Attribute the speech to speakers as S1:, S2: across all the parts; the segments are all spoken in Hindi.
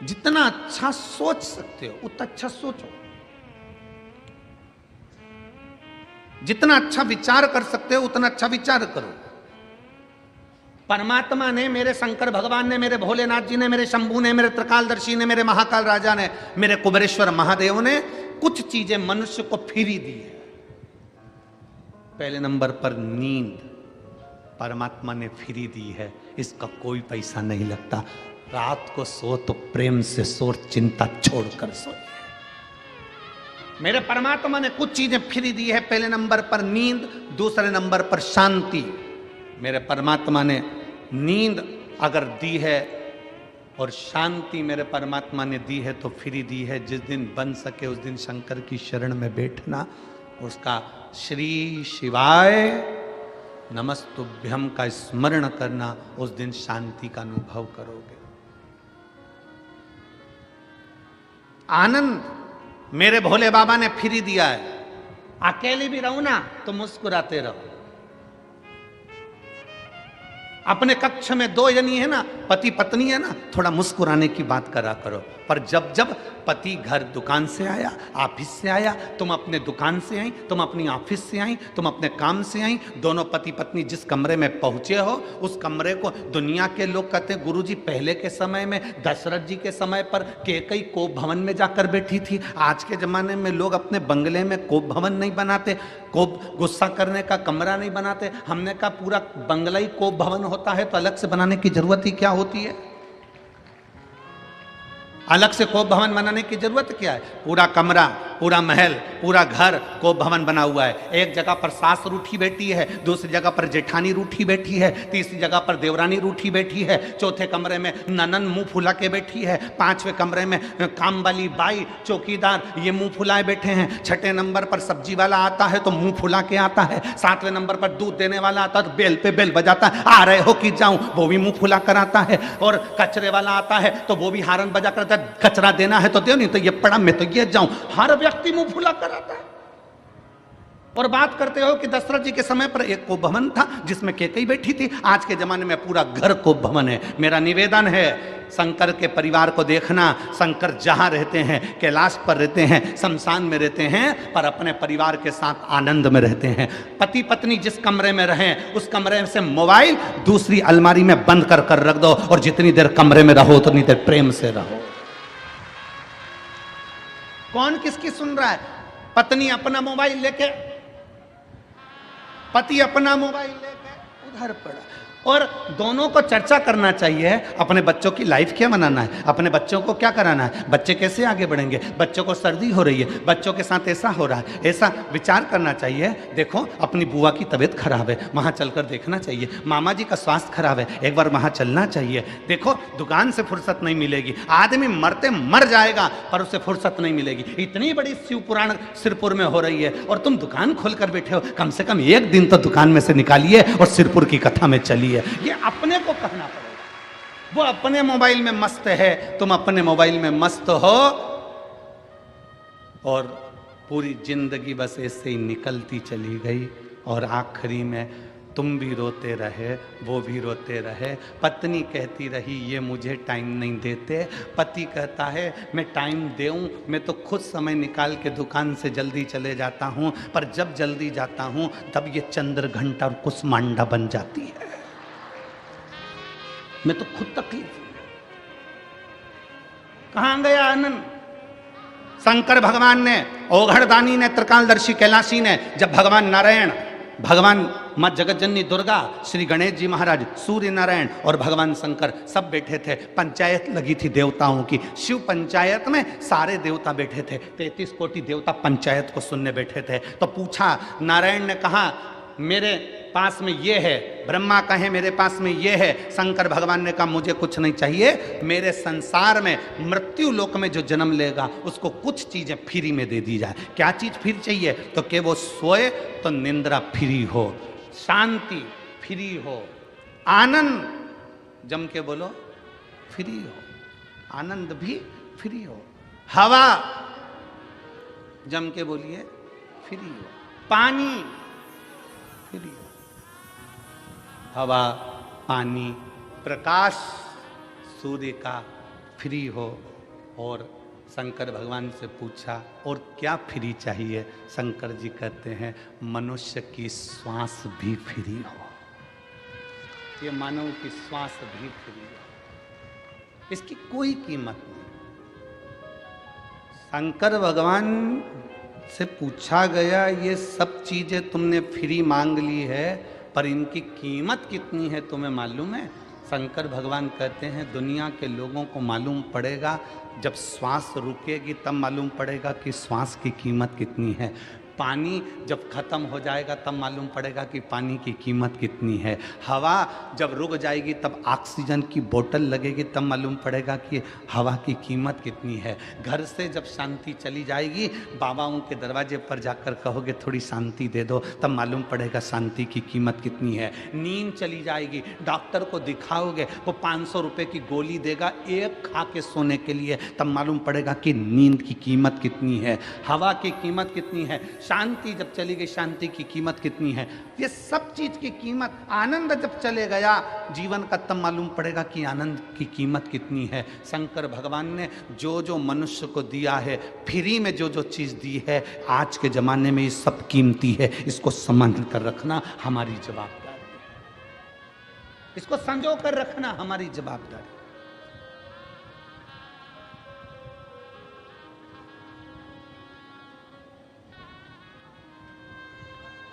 S1: जितना अच्छा सोच सकते हो उतना अच्छा सोचो, जितना अच्छा विचार कर सकते हो उतना अच्छा विचार करो। परमात्मा ने, मेरे शंकर भगवान ने, मेरे भोलेनाथ जी ने, मेरे शंभू ने, मेरे त्रिकालदर्शी ने, मेरे महाकाल राजा ने, मेरे कुबेरेश्वर महादेव ने कुछ चीजें मनुष्य को फ्री दी है। पहले नंबर पर नींद परमात्मा ने फ्री दी है, इसका कोई पैसा नहीं लगता। रात को सो तो प्रेम से सो, चिंता छोड़कर सो। मेरे परमात्मा ने कुछ चीजें फ्री दी है। पहले नंबर पर नींद, दूसरे नंबर पर शांति। मेरे परमात्मा ने नींद अगर दी है और शांति मेरे परमात्मा ने दी है तो फ्री दी है। जिस दिन बन सके उस दिन शंकर की शरण में बैठना, उसका श्री शिवाय नमस्तुभ्यम का स्मरण करना, उस दिन शांति का अनुभव करोगे। आनंद मेरे भोले बाबा ने फ्री दिया है। अकेले भी रहो ना तो मुस्कुराते रहो। अपने कक्ष में दो जनी है ना, पति पत्नी है ना, थोड़ा मुस्कुराने की बात करा करो। पर जब जब पति घर दुकान से आया, ऑफिस से आया, तुम अपने दुकान से आई, तुम अपनी ऑफिस से आई, तुम अपने काम से आई, दोनों पति पत्नी जिस कमरे में पहुंचे हो उस कमरे को दुनिया के लोग कहते हैं गुरुजी पहले के समय में दशरथ जी के समय पर कैकेयी कोप भवन में जाकर बैठी थी। आज के जमाने में लोग अपने बंगले में कोप भवन नहीं बनाते, कोप गुस्सा करने का कमरा नहीं बनाते। हमने कहा पूरा बंगला ही कोप भवन होता है तो अलग से बनाने की जरूरत ही क्या होती है? अलग से कोप भवन बनाने की जरूरत क्या है? पूरा कमरा, पूरा महल, पूरा घर कोप भवन बना हुआ है। एक जगह पर सास रूठी बैठी है, दूसरी जगह पर जेठानी रूठी बैठी है, तीसरी जगह पर देवरानी रूठी बैठी है, चौथे कमरे में ननन मुंह फुला के बैठी है, पांचवें कमरे में काम वाली बाई चौकीदार ये मुंह फुलाए बैठे हैं, छठे नंबर पर सब्जी वाला आता है तो मुंह फुला के आता है, सातवें नंबर पर दूध देने वाला आता है तो बेल पे बेल बजाता है, आ रहे हो कि जाऊं, वो भी मुंह फुला कर आता है, और कचरे वाला आता है तो वो भी हारन बजा कर, कचरा देना है तो दो, नहीं तो ये पड़ा मैं तो ये जाऊं। हर व्यक्ति मुंह फुला कर आता है। और बात करते हो कि दशरथ जी के समय पर एक कोप भवन था जिसमें कैकेयी बैठी थी। आज के जमाने में पूरा घर कोप भवन है। मेरा निवेदन है शंकर के परिवार को देखना। शंकर जहां रहते हैं, कैलाश पर रहते हैं, शमशान में रहते हैं, पर अपने परिवार के साथ आनंद में रहते हैं। पति पत्नी जिस कमरे में रहें उस कमरे से मोबाइल दूसरी अलमारी में बंद कर कर रख दो, और जितनी देर कमरे में रहो उतनी देर प्रेम से रहो। कौन किसकी सुन रहा है? पत्नी अपना मोबाइल लेके, पति अपना मोबाइल लेके उधर पड़ा। और दोनों को चर्चा करना चाहिए अपने बच्चों की लाइफ क्या बनाना है, अपने बच्चों को क्या कराना है, बच्चे कैसे आगे बढ़ेंगे, बच्चों को सर्दी हो रही है, बच्चों के साथ ऐसा हो रहा है, ऐसा विचार करना चाहिए। देखो अपनी बुआ की तबीयत खराब है, वहां चलकर देखना चाहिए। मामा जी का स्वास्थ्य खराब है, एक बार वहां चलना चाहिए। देखो दुकान से फुर्सत नहीं मिलेगी, आदमी मरते मर जाएगा पर उसे फुर्सत नहीं मिलेगी। इतनी बड़ी शिव पुराण सिरपुर में हो रही है और तुम दुकान खोलकर बैठे हो। कम से कम एक दिन तो दुकान में से निकालिए और सिरपुर की कथा में चलिए। ये अपने को कहना पड़ेगा। वो अपने मोबाइल में मस्त है, तुम अपने मोबाइल में मस्त हो, और पूरी जिंदगी बस ऐसे ही निकलती चली गई। और आखिरी में तुम भी रोते रहे, वो भी रोते रहे। पत्नी कहती रही ये मुझे टाइम नहीं देते, पति कहता है मैं टाइम दूं, मैं तो खुद समय निकाल के दुकान से जल्दी चले जाता हूं, पर जब जल्दी जाता हूं तब ये चंद्र घंटा और कुसमांडा बन जाती है। मैं तो खुद तकलीफ। कहां गया आनंद? शंकर भगवान ने, ओघड़दानी ने, त्रिकालदर्शी कैलाशी ने, जब भगवान नारायण, भगवान मां जगतजननी दुर्गा, श्री गणेश जी महाराज, सूर्य नारायण और भगवान शंकर सब बैठे थे। पंचायत लगी थी देवताओं की। शिव पंचायत में सारे देवता बैठे थे, 33 कोटि देवता पंचायत को सुनने बैठे थे। तो पूछा, नारायण ने कहा मेरे पास में ये है, ब्रह्मा कहे मेरे पास में ये है, शंकर भगवान ने कहा मुझे कुछ नहीं चाहिए, मेरे संसार में मृत्यु लोक में जो जन्म लेगा उसको कुछ चीजें फ्री में दे दी जाए। क्या चीज फ्री चाहिए? तो कि वो सोए तो निंद्रा फ्री हो, शांति फ्री हो, आनंद जम के बोलो फ्री हो, आनंद भी फ्री हो, हवा जम के बोलिए फ्री हो, पानी फ्री हो, हवा, पानी, प्रकाश सूर्य का फ्री हो। और शंकर भगवान से पूछा और क्या फ्री चाहिए? शंकर जी कहते हैं मनुष्य की श्वास भी फ्री हो, ये मानव की श्वास भी फ्री हो, इसकी कोई कीमत नहीं। शंकर भगवान से पूछा गया ये सब चीजें तुमने फ्री मांग ली है, पर इनकी कीमत कितनी है तुम्हें मालूम है? शंकर भगवान कहते हैं दुनिया के लोगों को मालूम पड़ेगा जब श्वास रुकेगी, तब मालूम पड़ेगा कि श्वास की कीमत कितनी है। पानी जब खत्म हो जाएगा तब मालूम पड़ेगा कि पानी की कीमत कितनी है। हवा जब रुक जाएगी तब ऑक्सीजन की बोतल लगेगी, तब मालूम पड़ेगा कि हवा की कीमत कितनी है। घर से जब शांति चली जाएगी, बाबाओं के दरवाजे पर जाकर कहोगे थोड़ी शांति दे दो, तब मालूम पड़ेगा शांति की कीमत कितनी है। नींद चली जाएगी, डॉक्टर को दिखाओगे, वो 500 रुपये की गोली देगा एक खा के सोने के लिए, तब मालूम पड़ेगा कि नींद की कीमत कितनी है, हवा की कीमत कितनी है। शांति जब चली गई, शांति की कीमत कितनी है। ये सब चीज की कीमत, आनंद जब चले गया जीवन का, तब मालूम पड़ेगा कि आनंद की कीमत कितनी है। शंकर भगवान ने जो जो मनुष्य को दिया है, फ्री में जो जो चीज दी है, आज के जमाने में ये सब कीमती है। इसको संभाल कर रखना हमारी जवाबदारी, इसको संजो कर रखना हमारी जवाबदारी।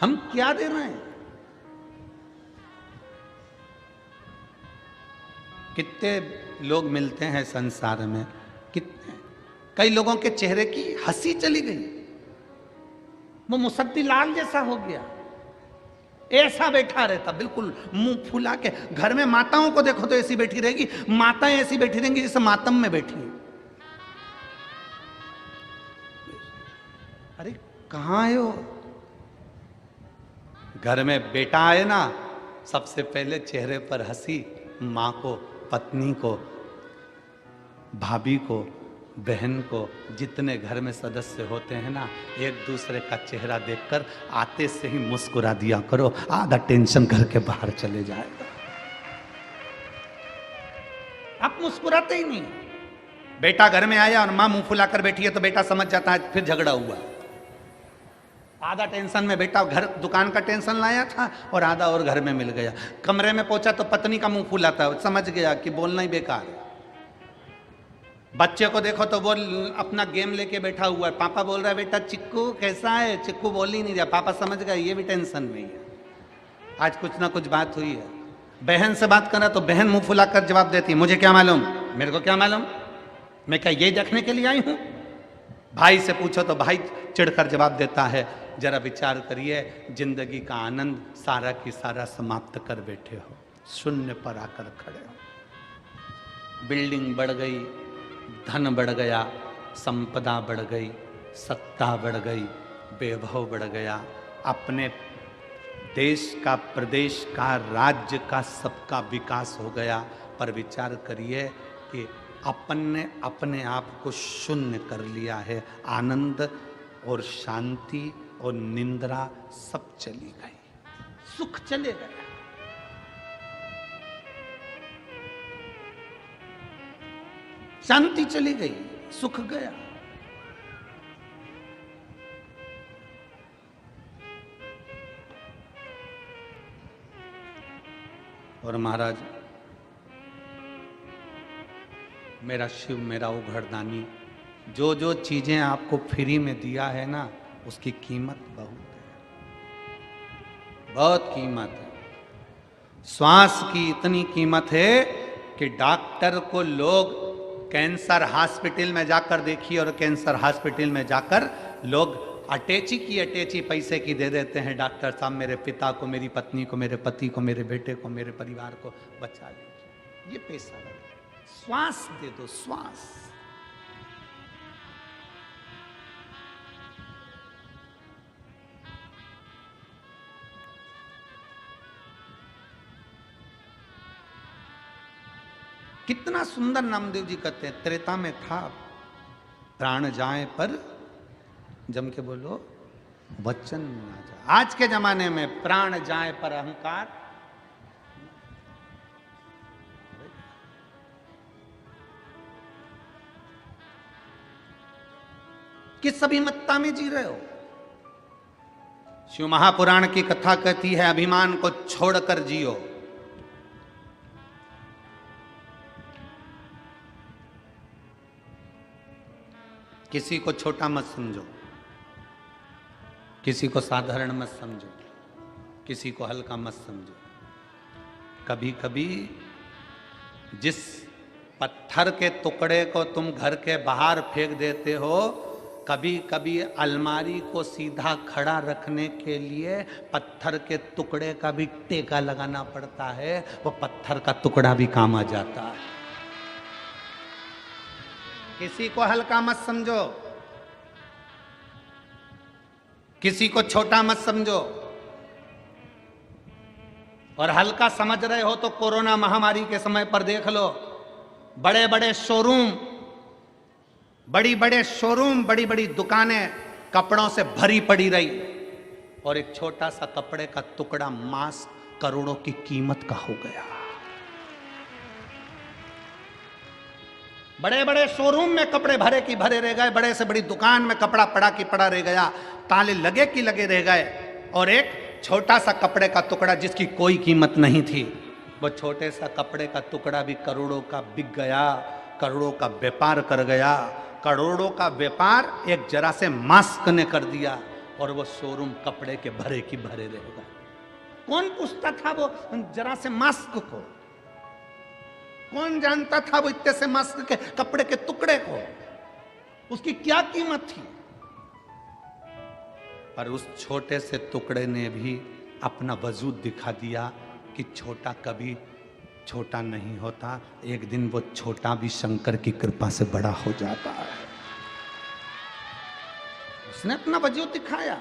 S1: हम क्या दे रहे हैं? कितने लोग मिलते हैं संसार में, कितने, कई लोगों के चेहरे की हंसी चली गई, वो मुसद्दी लाल जैसा हो गया, ऐसा बैठा रहता बिल्कुल मुंह फुला के। घर में माताओं को देखो तो ऐसी बैठी रहेगी, माताएं ऐसी बैठी रहेंगी जैसे मातम में बैठी है। अरे कहां आए हो? घर में बेटा आए ना, सबसे पहले चेहरे पर हंसी, माँ को, पत्नी को, भाभी को, बहन को, जितने घर में सदस्य होते हैं ना, एक दूसरे का चेहरा देखकर आते से ही मुस्कुरा दिया करो, आधा टेंशन घर के बाहर चले जाएगा। आप मुस्कुराते ही नहीं। बेटा घर में आया और माँ मुंह फुलाकर बैठी है तो बेटा समझ जाता है फिर झगड़ा हुआ। आधा टेंशन में बेटा घर दुकान का टेंशन लाया था और आधा और घर में मिल गया। कमरे में पहुंचा तो पत्नी का मुंह फूला था, समझ गया कि बोलना ही बेकार है। बच्चे को देखो तो वो अपना गेम लेके बैठा हुआ है, पापा बोल रहा है बेटा चिक्कू कैसा है, चिक्कू बोल ही नहीं रहा, पापा समझ गया ये भी टेंशन में ही है, आज कुछ ना कुछ बात हुई है। बहन से बात करा तो बहन मुंह फुलाकर जवाब देती है मुझे क्या मालूम, मेरे को क्या मालूम, मैं क्या ये देखने के लिए आई हूं। भाई से पूछो तो भाई चिढ़कर जवाब देता है। जरा विचार करिए, जिंदगी का आनंद सारा की सारा समाप्त कर बैठे हो, शून्य पर आकर खड़े हो। बिल्डिंग बढ़ गई, धन बढ़ गया, संपदा बढ़ गई, सत्ता बढ़ गई, वैभव बढ़ गया, अपने देश का, प्रदेश का, राज्य का, सबका विकास हो गया। पर विचार करिए कि अपन ने अपने आप को शून्य कर लिया है। आनंद और शांति और निंद्रा सब चली गई, सुख चले गया। शांति चली गई, सुख गया। और महाराज मेरा शिव, मेरा उघड़दानी, जो जो चीजें आपको फ्री में दिया है ना, उसकी कीमत बहुत है, बहुत कीमत है। श्वास की इतनी कीमत है कि डॉक्टर को लोग कैंसर हॉस्पिटल में जाकर देखिए, और कैंसर हॉस्पिटल में जाकर लोग अटैची की अटैची पैसे की दे देते हैं। डॉक्टर साहब मेरे पिता को, मेरी पत्नी को, मेरे पति को, मेरे बेटे को, मेरे परिवार को बचा लीजिए, ये पैसा लगा। श्वास दे दो, श्वास। कितना सुंदर नामदेव जी कहते हैं, त्रेता में था प्राण जाए पर, जम के बोलो वचन ना जाए। आज के जमाने में प्राण जाए पर अहंकार, किस अभिमत्ता में जी रहे हो? शिव महापुराण की कथा कहती है अभिमान को छोड़कर जियो। किसी को छोटा मत समझो, किसी को साधारण मत समझो, किसी को हल्का मत समझो। कभी कभी जिस पत्थर के टुकड़े को तुम घर के बाहर फेंक देते हो, कभी कभी अलमारी को सीधा खड़ा रखने के लिए पत्थर के टुकड़े का भी टेका लगाना पड़ता है, वो पत्थर का टुकड़ा भी काम आ जाता है। किसी को हल्का मत समझो, किसी को छोटा मत समझो। और हल्का समझ रहे हो तो कोरोना महामारी के समय पर देख लो, बड़े बड़े शोरूम, बड़ी बड़ी दुकानें कपड़ों से भरी पड़ी रही, और एक छोटा सा कपड़े का टुकड़ा मास्क करोड़ों की कीमत का हो गया। बड़े बड़े शोरूम में कपड़े भरे की भरे रह गए, बड़े से बड़ी दुकान में कपड़ा पड़ा की पड़ा रह गया, ताले लगे की लगे रह गए, और एक छोटा सा कपड़े का टुकड़ा जिसकी कोई कीमत नहीं थी, वो छोटे सा कपड़े का टुकड़ा भी करोड़ों का बिक गया, करोड़ों का व्यापार कर गया। करोड़ों का व्यापार एक जरा से मास्क ने कर दिया, और वो शोरूम कपड़े के भरे की भरे रह गए। कौन पूछता था वो जरा से मास्क को? कौन जानता था वो इतने से मास्क के कपड़े के टुकड़े को? उसकी क्या कीमत थी? पर उस छोटे से टुकड़े ने भी अपना वजूद दिखा दिया कि छोटा कभी छोटा नहीं होता, एक दिन वो छोटा भी शंकर की कृपा से बड़ा हो जाता है। उसने अपना वजूद दिखाया,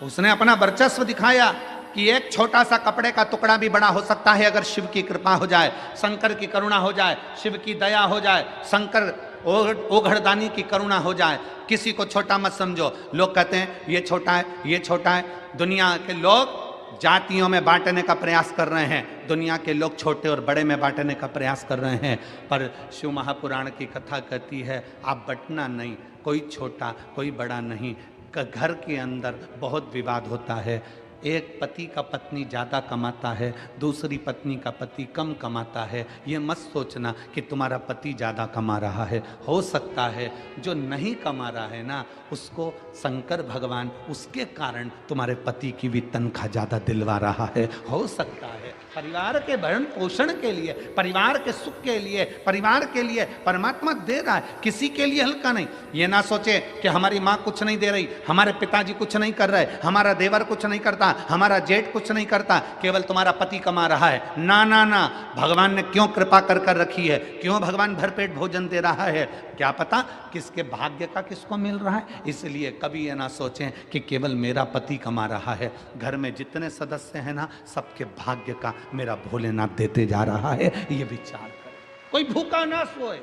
S1: उसने अपना वर्चस्व दिखाया कि एक छोटा सा कपड़े का टुकड़ा भी बड़ा हो सकता है अगर शिव की कृपा हो जाए, शंकर की करुणा हो जाए, शिव की दया हो जाए, शंकर ओघड़दानी की करुणा हो जाए। किसी को छोटा मत समझो। लोग कहते हैं ये छोटा है, ये छोटा है। दुनिया के लोग जातियों में बांटने का प्रयास कर रहे हैं, दुनिया के लोग छोटे और बड़े में बांटने का प्रयास कर रहे हैं, पर शिव महापुराण की कथा कहती है आप बंटना नहीं, कोई छोटा कोई बड़ा नहीं। घर के अंदर बहुत विवाद होता है, एक पति का पत्नी ज़्यादा कमाता है, दूसरी पत्नी का पति कम कमाता है। ये मत सोचना कि तुम्हारा पति ज़्यादा कमा रहा है, हो सकता है जो नहीं कमा रहा है ना, उसको शंकर भगवान उसके कारण तुम्हारे पति की भी तनख्वाह ज़्यादा दिलवा रहा है, हो सकता है। परिवार के भरण पोषण के लिए, परिवार के सुख के लिए, परिवार के लिए परमात्मा दे रहा है, किसी के लिए हल्का नहीं। ये ना सोचे कि हमारी माँ कुछ नहीं दे रही, हमारे पिताजी कुछ नहीं कर रहे, हमारा देवर कुछ नहीं करता, हमारा जेठ कुछ नहीं करता, केवल तुम्हारा पति कमा रहा है। ना ना ना, भगवान ने क्यों कृपा कर कर रखी है, क्यों भगवान भरपेट भोजन दे रहा है, क्या पता किसके भाग्य का किसको मिल रहा है। इसलिए कभी ये ना सोचें कि केवल मेरा पति कमा रहा है, घर में जितने सदस्य हैं ना, सबके भाग्य का मेरा भोलेनाथ देते जा रहा है। ये विचार करें, कोई भूखा ना सोए।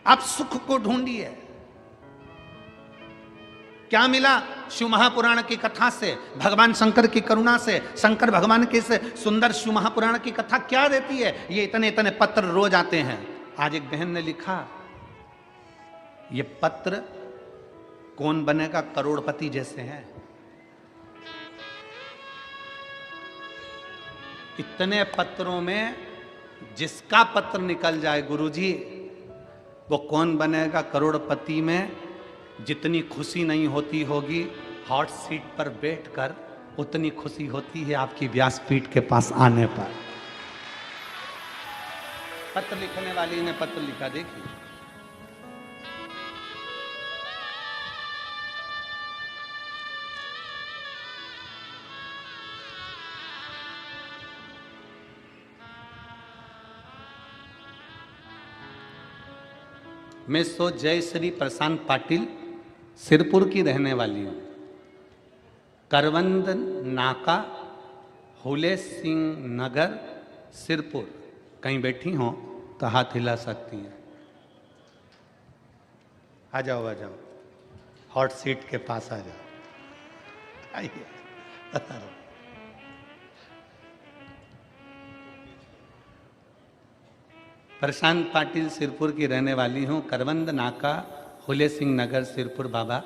S1: आप सुख को ढूंढिए। क्या मिला शिव महापुराण की कथा से, भगवान शंकर की करुणा से, शंकर भगवान के से सुंदर शिव महापुराण की कथा क्या देती है? ये इतने इतने पत्र रोज आते हैं। आज एक बहन ने लिखा, ये पत्र कौन बनेगा करोड़पति जैसे हैं। इतने पत्रों में जिसका पत्र निकल जाए गुरुजी, वो कौन बनेगा करोड़पति में जितनी खुशी नहीं होती होगी हॉट सीट पर बैठकर, उतनी खुशी होती है आपकी व्यासपीठ के पास आने पर। पत्र लिखने वाली ने पत्र लिखा, देखिए, मैं सो जयश्री प्रशांत पाटिल सिरपुर की रहने वाली हूँ। करवंद नाका, हुले सिंह नगर, सिरपुर। कहीं बैठी हो तो हाथ हिला सकती हैं। आ जाओ आ जाओ, हॉट सीट के पास आ जाओ, आइए बता रहा। प्रशांत पाटिल सिरपुर की रहने वाली हूँ, करवंद नाका, फूले सिंह नगर, सिरपुर। बाबा,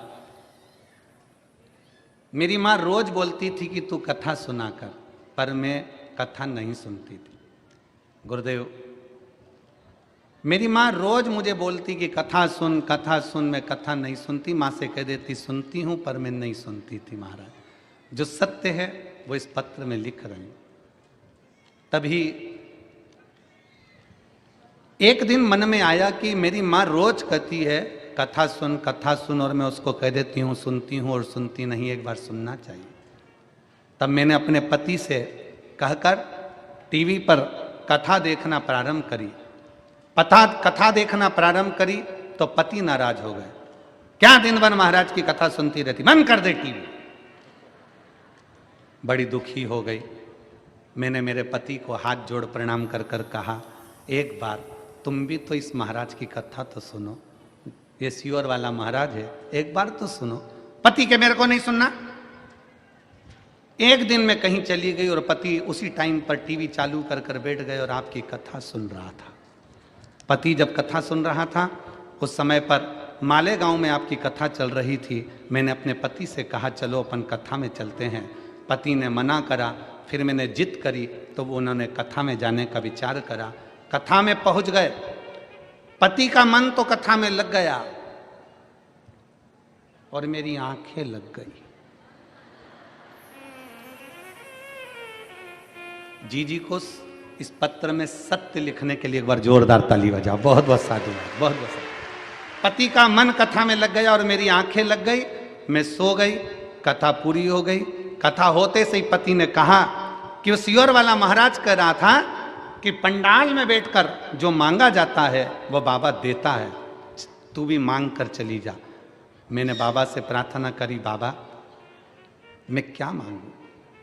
S1: मेरी माँ रोज बोलती थी कि तू कथा सुना कर, पर मैं कथा नहीं सुनती थी। गुरुदेव, मेरी माँ रोज मुझे बोलती कि कथा सुन, कथा सुन। मैं कथा नहीं सुनती, माँ से कह देती सुनती हूँ, पर मैं नहीं सुनती थी। महाराज, जो सत्य है वो इस पत्र में लिख रही हूँ। तभी एक दिन मन में आया कि मेरी माँ रोज कहती है कथा सुन, कथा सुन, और मैं उसको कह देती हूँ सुनती हूँ और सुनती नहीं, एक बार सुनना चाहिए। तब मैंने अपने पति से कहकर टीवी पर कथा देखना प्रारंभ करी। कथा देखना प्रारंभ करी तो पति नाराज हो गए। क्या दिन भर महाराज की कथा सुनती रहती, बंद कर दे टीवी। बड़ी दुखी हो गई। मैंने मेरे पति को हाथ जोड़ प्रणाम कर कर कहा, एक बार तुम भी तो इस महाराज की कथा तो सुनो, ये सियोर वाला महाराज है, एक बार तो सुनो। पति के मेरे को नहीं सुनना। एक दिन मैं कहीं चली गई और पति उसी टाइम पर टीवी चालू कर कर बैठ गए और आपकी कथा सुन रहा था। पति जब कथा सुन रहा था, उस समय पर मालेगांव में आपकी कथा चल रही थी। मैंने अपने पति से कहा चलो अपन कथा में चलते हैं। पति ने मना करा, फिर मैंने जिद करी तो उन्होंने कथा में जाने का विचार करा। कथा में पहुंच गए। पति का मन तो कथा में लग गया और मेरी आंखें लग गई। जी को इस पत्र में सत्य लिखने के लिए एक बार जोरदार ताली बजाओ। बहुत बहुत साधुवाद, बहुत बहुत साधुवाद। पति का मन कथा में लग गया और मेरी आंखें लग गई। मैं सो गई, कथा पूरी हो गई। कथा होते से ही पति ने कहा कि वो सियोर वाला महाराज कह रहा था कि पंडाल में बैठकर जो मांगा जाता है वो बाबा देता है, तू भी मांग कर चली जा। मैंने बाबा से प्रार्थना करी, बाबा मैं क्या मांगू,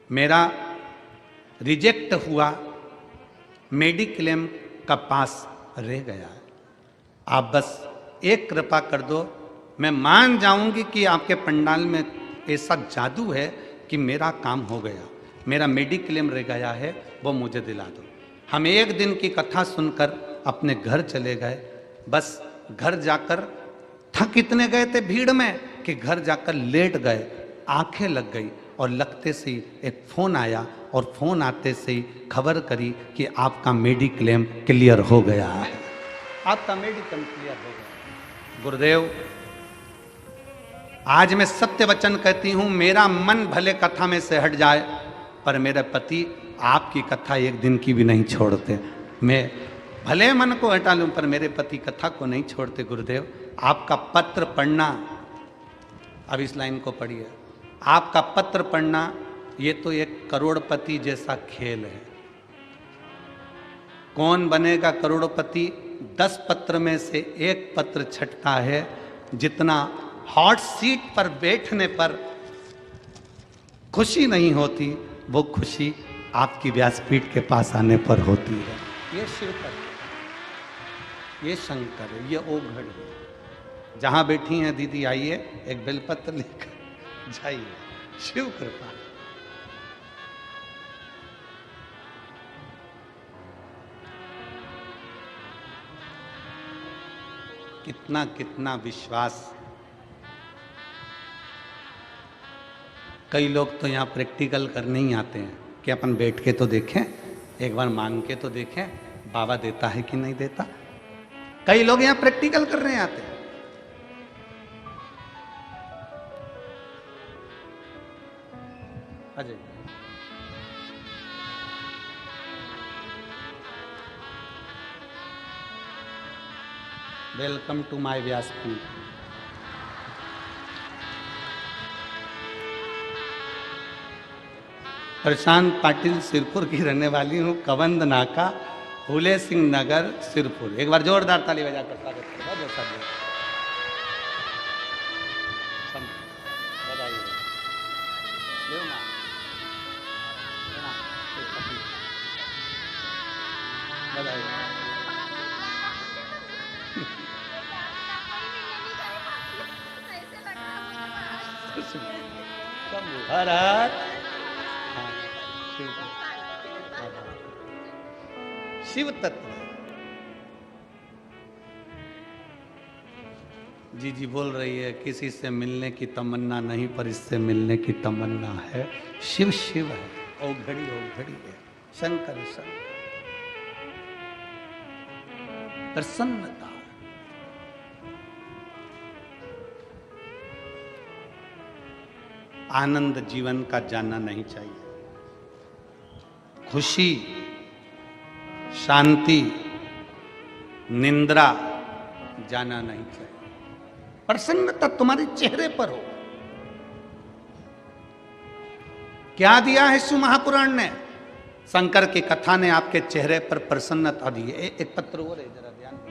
S1: मेरा रिजेक्ट हुआ मेडिक्लेम का पास रह गया है, आप बस एक कृपा कर दो, मैं मान जाऊंगी कि आपके पंडाल में ऐसा जादू है कि मेरा काम हो गया, मेरा मेडिक्लेम रह गया है, वो मुझे दिला दो। हम एक दिन की कथा सुनकर अपने घर चले गए। बस घर जाकर थक इतने गए थे भीड़ में कि घर जाकर लेट गए। आंखें लग गई और लगते से ही एक फ़ोन आया और फ़ोन आते से ही खबर करी कि आपका मेडिक्लेम क्लियर हो गया है, आपका मेडिक्लेम क्लियर हो गया। गुरुदेव, आज मैं सत्य वचन कहती हूँ, मेरा मन भले कथा में से हट जाए पर मेरे पति आपकी कथा एक दिन की भी नहीं छोड़ते। मैं भले मन को हटा लूँ पर मेरे पति कथा को नहीं छोड़ते। गुरुदेव, आपका पत्र पढ़ना, अब इस लाइन को पढ़िए, आपका पत्र पढ़ना ये तो एक करोड़पति जैसा खेल है। कौन बनेगा करोड़पति? 10 पत्र में से एक पत्र छटता है, जितना हॉट सीट पर बैठने पर खुशी नहीं होती, वो खुशी आपकी व्यासपीठ के पास आने पर होती है। ये शिव पर, ये शंकर है, ये ओघड़ है। जहां बैठी हैं दीदी, आइए एक बेलपत्र लेकर जाइए, शिव कृपा। कितना कितना विश्वास। कई लोग तो यहाँ प्रैक्टिकल करने ही आते हैं कि अपन बैठ के तो देखें, एक बार मांग के तो देखें बाबा देता है कि नहीं देता। कई लोग यहाँ प्रैक्टिकल करने आते हैं। अजय, वेलकम टू माय व्यासपीठ। प्रशांत पाटिल सिरपुर की रहने वाली हूँ, कवंद नाका, फूले सिंह नगर, सिरपुर। एक बार जोरदार ताली बजाकर स्वागत करें। बहुत बहुत साधुवाद। हर हर शिव तत्व। जी जी बोल रही है, किसी से मिलने की तमन्ना नहीं पर इससे मिलने की तमन्ना है। शिव शिव है, औघड़ी औघड़ी है, शंकर शंकर। प्रसन्नता, आनंद जीवन का जानना नहीं चाहिए। खुशी, शांति, निंद्रा जाना नहीं चाहिए। प्रसन्नता तुम्हारे चेहरे पर हो। क्या दिया है शिव महापुराण ने? शंकर की कथा ने आपके चेहरे पर प्रसन्नता दी है। एक पत्र और है, जरा ध्यान दो।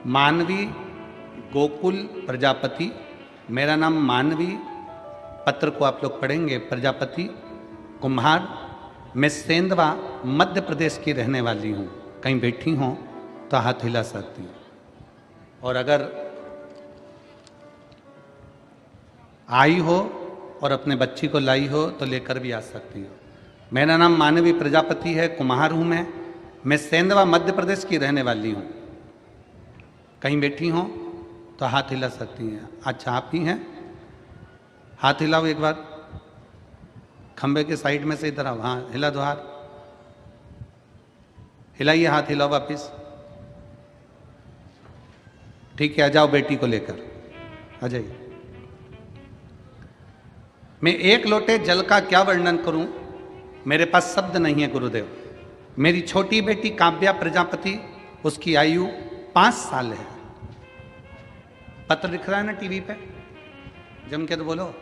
S1: मानवी गोकुल प्रजापति, मेरा नाम मानवी, पत्र को आप लोग पढ़ेंगे। प्रजापति कुम्हार, मैं सेंधवा मध्य प्रदेश की रहने वाली हूँ। कहीं बैठी हो तो हाथ हिला सकती हूँ, और अगर आई हो और अपने बच्ची को लाई हो तो लेकर भी आ सकती हो। मेरा नाम मानवी प्रजापति है, कुम्हार हूँ मैं सेंधवा मध्य प्रदेश की रहने वाली हूँ। कहीं बैठी हो तो हाथ हिला सकती हैं। अच्छा आप ही हैं? हाथ हिलाओ एक बार, खंबे के साइड में से इधर आओ। हाँ हिला दो हाथ, हिलाइए हाथ, हिलाओ वापिस। ठीक है, आ जाओ बेटी को लेकर, आ जाइए। मैं एक लोटे जल का क्या वर्णन करूं, मेरे पास शब्द नहीं है गुरुदेव। मेरी छोटी बेटी काव्या प्रजापति, उसकी आयु 5 साल है। पत्र दिख रहा है ना टीवी पे, जम के तो बोलो,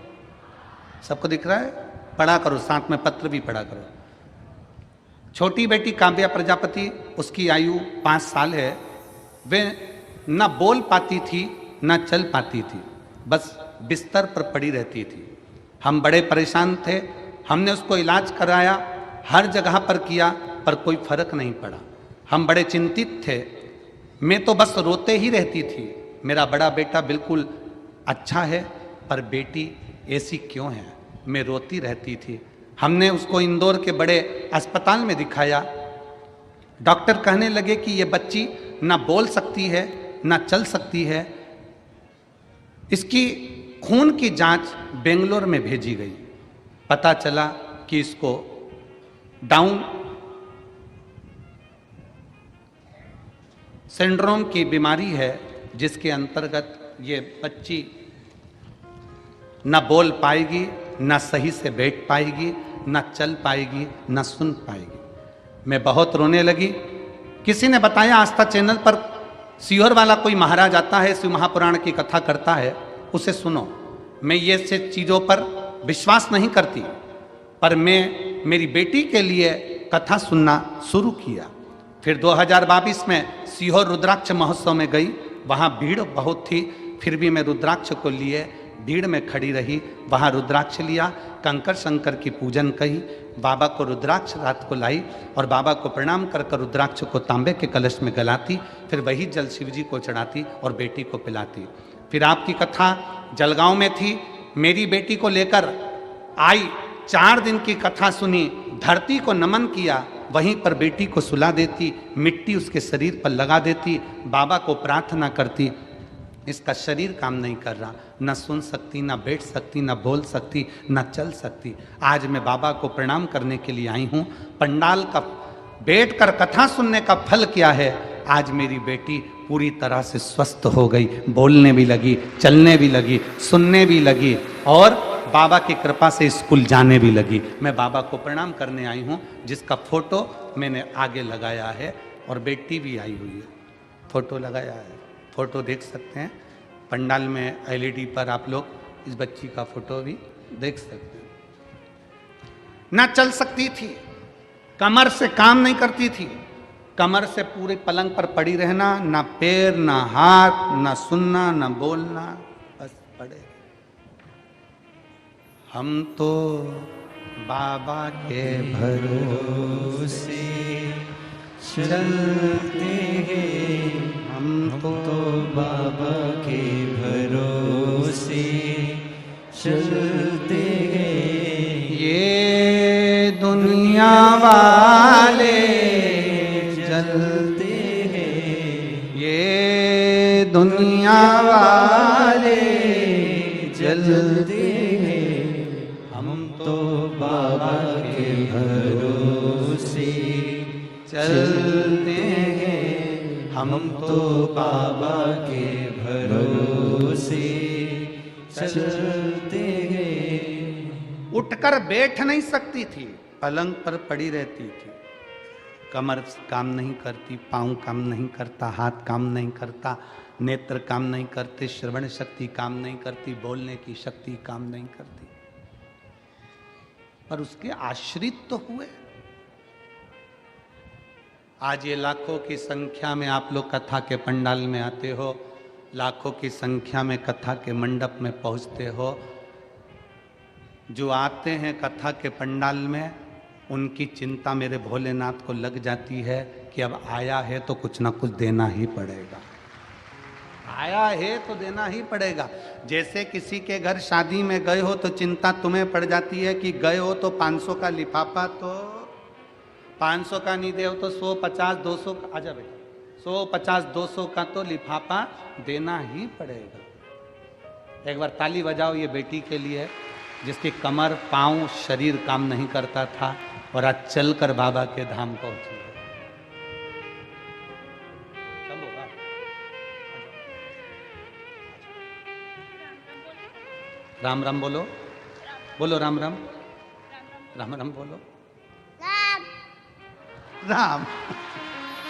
S1: सबको दिख रहा है? पढ़ा करो, साथ में पत्र भी पढ़ा करो। छोटी बेटी काव्या प्रजापति, उसकी आयु 5 साल है। वे न बोल पाती थी न चल पाती थी, बस बिस्तर पर पड़ी रहती थी। हम बड़े परेशान थे, हमने उसको इलाज कराया, हर जगह पर किया, पर कोई फर्क नहीं पड़ा। हम बड़े चिंतित थे, मैं तो बस रोते ही रहती थी। मेरा बड़ा बेटा बिल्कुल अच्छा है, पर बेटी ऐसी क्यों है? मैं रोती रहती थी। हमने उसको इंदौर के बड़े अस्पताल में दिखाया। डॉक्टर कहने लगे कि ये बच्ची ना बोल सकती है ना चल सकती है। इसकी खून की जांच बेंगलोर में भेजी गई। पता चला कि इसको डाउन सिंड्रोम की बीमारी है, जिसके अंतर्गत ये बच्ची न बोल पाएगी, न सही से बैठ पाएगी, न चल पाएगी, न सुन पाएगी। मैं बहुत रोने लगी। किसी ने बताया आस्था चैनल पर सीहोर वाला कोई महाराज आता है, शिव महापुराण की कथा करता है, उसे सुनो। मैं ये से चीज़ों पर विश्वास नहीं करती, पर मैं मेरी बेटी के लिए कथा सुनना शुरू किया। फिर 2022 में सीहोर रुद्राक्ष महोत्सव में गई, वहाँ भीड़ बहुत थी, फिर भी मैं रुद्राक्ष को लिए भीड़ में खड़ी रही। वहाँ रुद्राक्ष लिया, कंकर शंकर की पूजन कही, बाबा को रुद्राक्ष रात को लाई और बाबा को प्रणाम कर कर रुद्राक्ष को तांबे के कलश में गलाती, फिर वही जल शिव जी को चढ़ाती और बेटी को पिलाती। फिर आपकी कथा जलगांव में थी, मेरी बेटी को लेकर आई, 4 दिन की कथा सुनी, धरती को नमन किया, वहीं पर बेटी को सुला देती, मिट्टी उसके शरीर पर लगा देती, बाबा को प्रार्थना करती। इसका शरीर काम नहीं कर रहा, न सुन सकती, न बैठ सकती, न बोल सकती, न चल सकती। आज मैं बाबा को प्रणाम करने के लिए आई हूँ। पंडाल का बैठकर कथा सुनने का फल क्या है? आज मेरी बेटी पूरी तरह से स्वस्थ हो गई, बोलने भी लगी, चलने भी लगी, सुनने भी लगी और बाबा की कृपा से स्कूल जाने भी लगी। मैं बाबा को प्रणाम करने आई हूँ, जिसका फोटो मैंने आगे लगाया है और बेटी भी आई हुई है, फोटो लगाया है। फोटो देख सकते हैं पंडाल में एलईडी पर, आप लोग इस बच्ची का फोटो भी देख सकते हैं। ना चल सकती थी, कमर से काम नहीं करती थी, कमर से पूरे पलंग पर पड़ी रहना, ना पैर ना हाथ, ना सुनना ना बोलना, बस पड़े। हम तो बाबा के भरोसे चलते हैं, हम तो बाबा के भरोसे चलते हैं। ये दुनिया वाले
S2: दुनिया वाले जलते हैं, हम तो बाबा के भरोसे चलते हैं, हम तो बाबा के भरोसे चलते हैं।
S1: उठकर बैठ नहीं सकती थी, पलंग पर पड़ी रहती थी। कमर काम नहीं करती, पाँव काम नहीं करता, हाथ काम नहीं करता, नेत्र काम नहीं करते, श्रवण शक्ति काम नहीं करती, बोलने की शक्ति काम नहीं करती, पर उसके आश्रित तो हुए। आज ये लाखों की संख्या में आप लोग कथा के पंडाल में आते हो, लाखों की संख्या में कथा के मंडप में पहुंचते हो। जो आते हैं कथा के पंडाल में, उनकी चिंता मेरे भोलेनाथ को लग जाती है कि अब आया है तो कुछ ना कुछ देना ही पड़ेगा, आया है तो देना ही पड़ेगा। जैसे किसी के घर शादी में गए हो तो चिंता तुम्हें पड़ जाती है कि गए हो तो 500 का लिफाफा, तो 500 का नहीं दे हो तो 100, 50, 200 का, आजा बेटा, 100, 50, 200 का तो लिफाफा देना ही पड़ेगा। एक बार ताली बजाओ ये बेटी के लिए जिसकी कमर, पाँव, शरीर काम नहीं करता था और आज चलकर बाबा के धाम पहुंची है। राम राम बोलो, बोलो राम राम, राम राम बोलो, राम राम,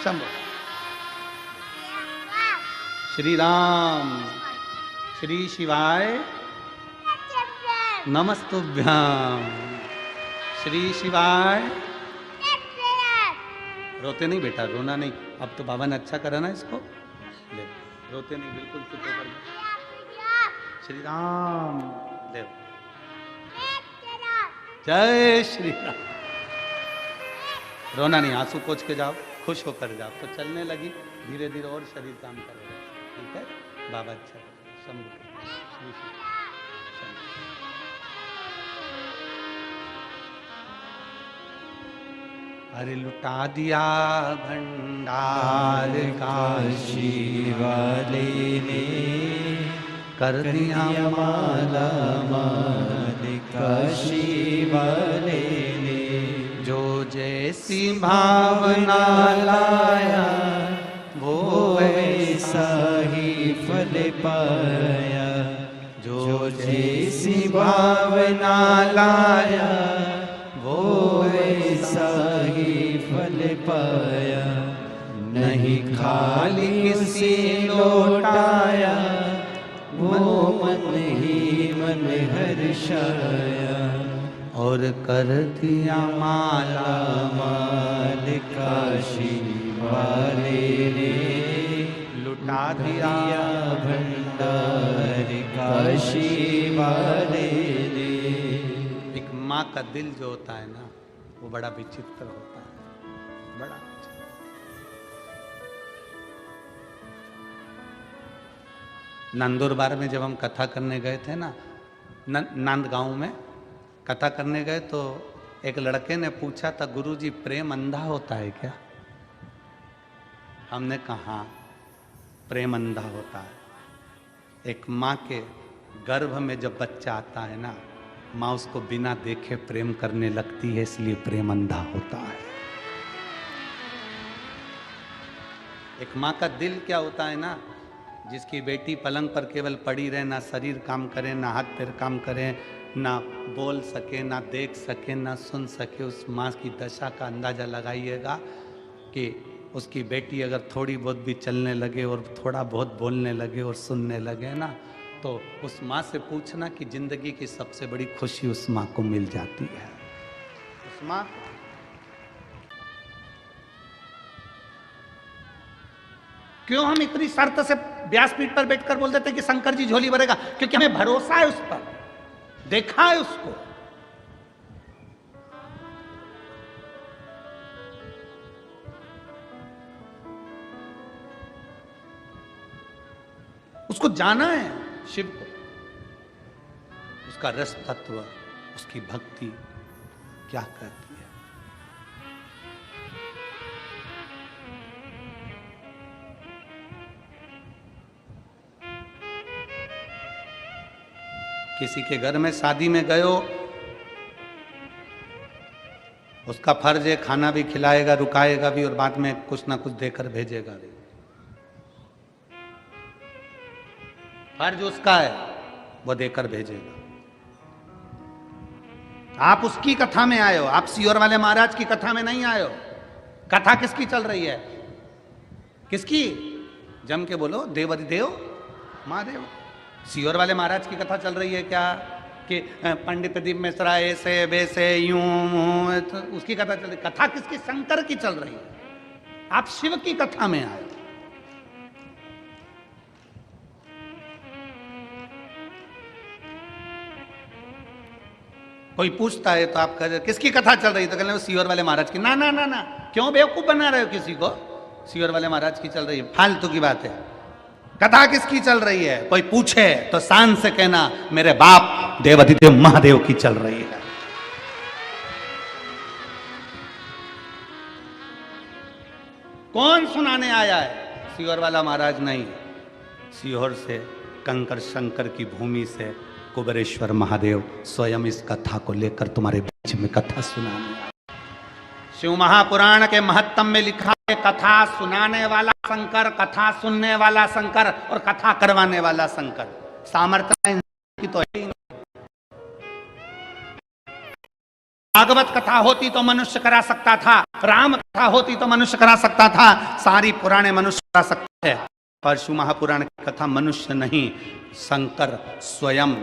S1: शंभो, श्री राम, श्री शिवाय नमस्तुभ्याम, श्री शिवाय। रोते नहीं बेटा, रोना नहीं, अब तो बाबा ने अच्छा करा ना इसको, ले रोते नहीं, बिल्कुल चुप होकर। श्री राम देव, जय श्री राम। रोना नहीं, आंसू पोंछ के जाओ, खुश होकर जाओ। तो चलने लगी, धीरे धीरे और शरीर काम करेगा, ठीक है बाबा, अच्छा शंभु, श्री श्री। अरे लुटा दिया भंडार
S2: काशी वाले ने,
S1: कर दिया
S2: माला माल काशी वाले ने।
S1: जो जैसी भावना लाया वो
S2: वैसा ही फल पाया, जो जैसी भावना लाया वो वैसा ही फल पाया। नहीं खाली किसी लौटाया, वो मन ही मन हर्षाया।
S1: और कर दिया माला
S2: माल काशी वाले ने,
S1: लुटा दिया
S2: भंडार काशी वाले ने।
S1: एक माँ का दिल जो होता है ना, वो बड़ा विचित्र होता है, बड़ा विचित्र। नंदुरबार में जब हम कथा करने गए थे ना, नांद गांव में कथा करने गए, तो एक लड़के ने पूछा था, गुरुजी प्रेम अंधा होता है क्या? हमने कहा प्रेम अंधा होता है। एक माँ के गर्भ में जब बच्चा आता है ना, माँ उसको बिना देखे प्रेम करने लगती है, इसलिए प्रेम अंधा होता है। एक माँ का दिल क्या होता है ना, जिसकी बेटी पलंग पर केवल पड़ी रहे, ना शरीर काम करे, ना हाथ पैर काम करे, ना बोल सके, ना देख सके, ना सुन सके, उस माँ की दशा का अंदाज़ा लगाइएगा कि उसकी बेटी अगर थोड़ी बहुत भी चलने लगे और थोड़ा बहुत बोलने लगे और सुनने लगे ना, तो उस माँ से पूछना कि जिंदगी की सबसे बड़ी खुशी उस माँ को मिल जाती है। उस माँ क्यों हम इतनी शर्त से व्यासपीठ पर बैठकर बोल देते कि शंकर जी झोली भरेगा? क्योंकि हमें भरोसा है उस पर, देखा है उसको। उसको जाना है शिव को, उसका रस तत्व, उसकी भक्ति क्या कहती है। किसी के घर में शादी में गए हो, उसका फर्ज है खाना भी खिलाएगा, रुकाएगा भी और बाद में कुछ ना कुछ देकर भेजेगा भी। फर्ज उसका है, वो देकर भेजेगा। आप उसकी कथा में आए हो, आप सीहोर वाले महाराज की कथा में नहीं आए हो। कथा किसकी चल रही है? किसकी? जम के बोलो, देवाधिदेव महादेव। सीहोर वाले महाराज की कथा चल रही है क्या कि पंडित दीप मिश्रा ऐसे वैसे यूं, तो उसकी कथा चल रही? कथा किसकी? शंकर की चल रही है। आप शिव की कथा में आए। कोई पूछता है तो आप कह रहे किसकी कथा चल रही, तो कहते हैं सीहोर वाले महाराज की। ना ना ना ना, क्यों बेवकूफ बना रहे हो किसी को? सीहोर वाले महाराज की चल रही है, फालतू की बात है। कथा किसकी चल रही है? कोई पूछे तो शान से कहना मेरे बाप देवाधिदेव महादेव की चल रही है। कौन सुनाने आया है? सीहोर वाला महाराज नहीं। सीहोर से कंकर शंकर की भूमि से कुबेरेश्वर महादेव स्वयं इस कथा को लेकर तुम्हारे बीच में कथा सुनाने आए। शिव महापुराण के महत्तम में लिखा है कथा सुनाने वाला शंकर, कथा सुनने वाला शंकर और कथा करवाने वाला शंकर। सामर्थ्य की तो है ही नहीं। भागवत कथा होती तो मनुष्य करा सकता था, राम कथा होती तो मनुष्य करा सकता था, सारी पुराणे मनुष्य करा सकते हैं, पर शिव महापुराण की कथा मनुष्य नहीं, शंकर स्वयं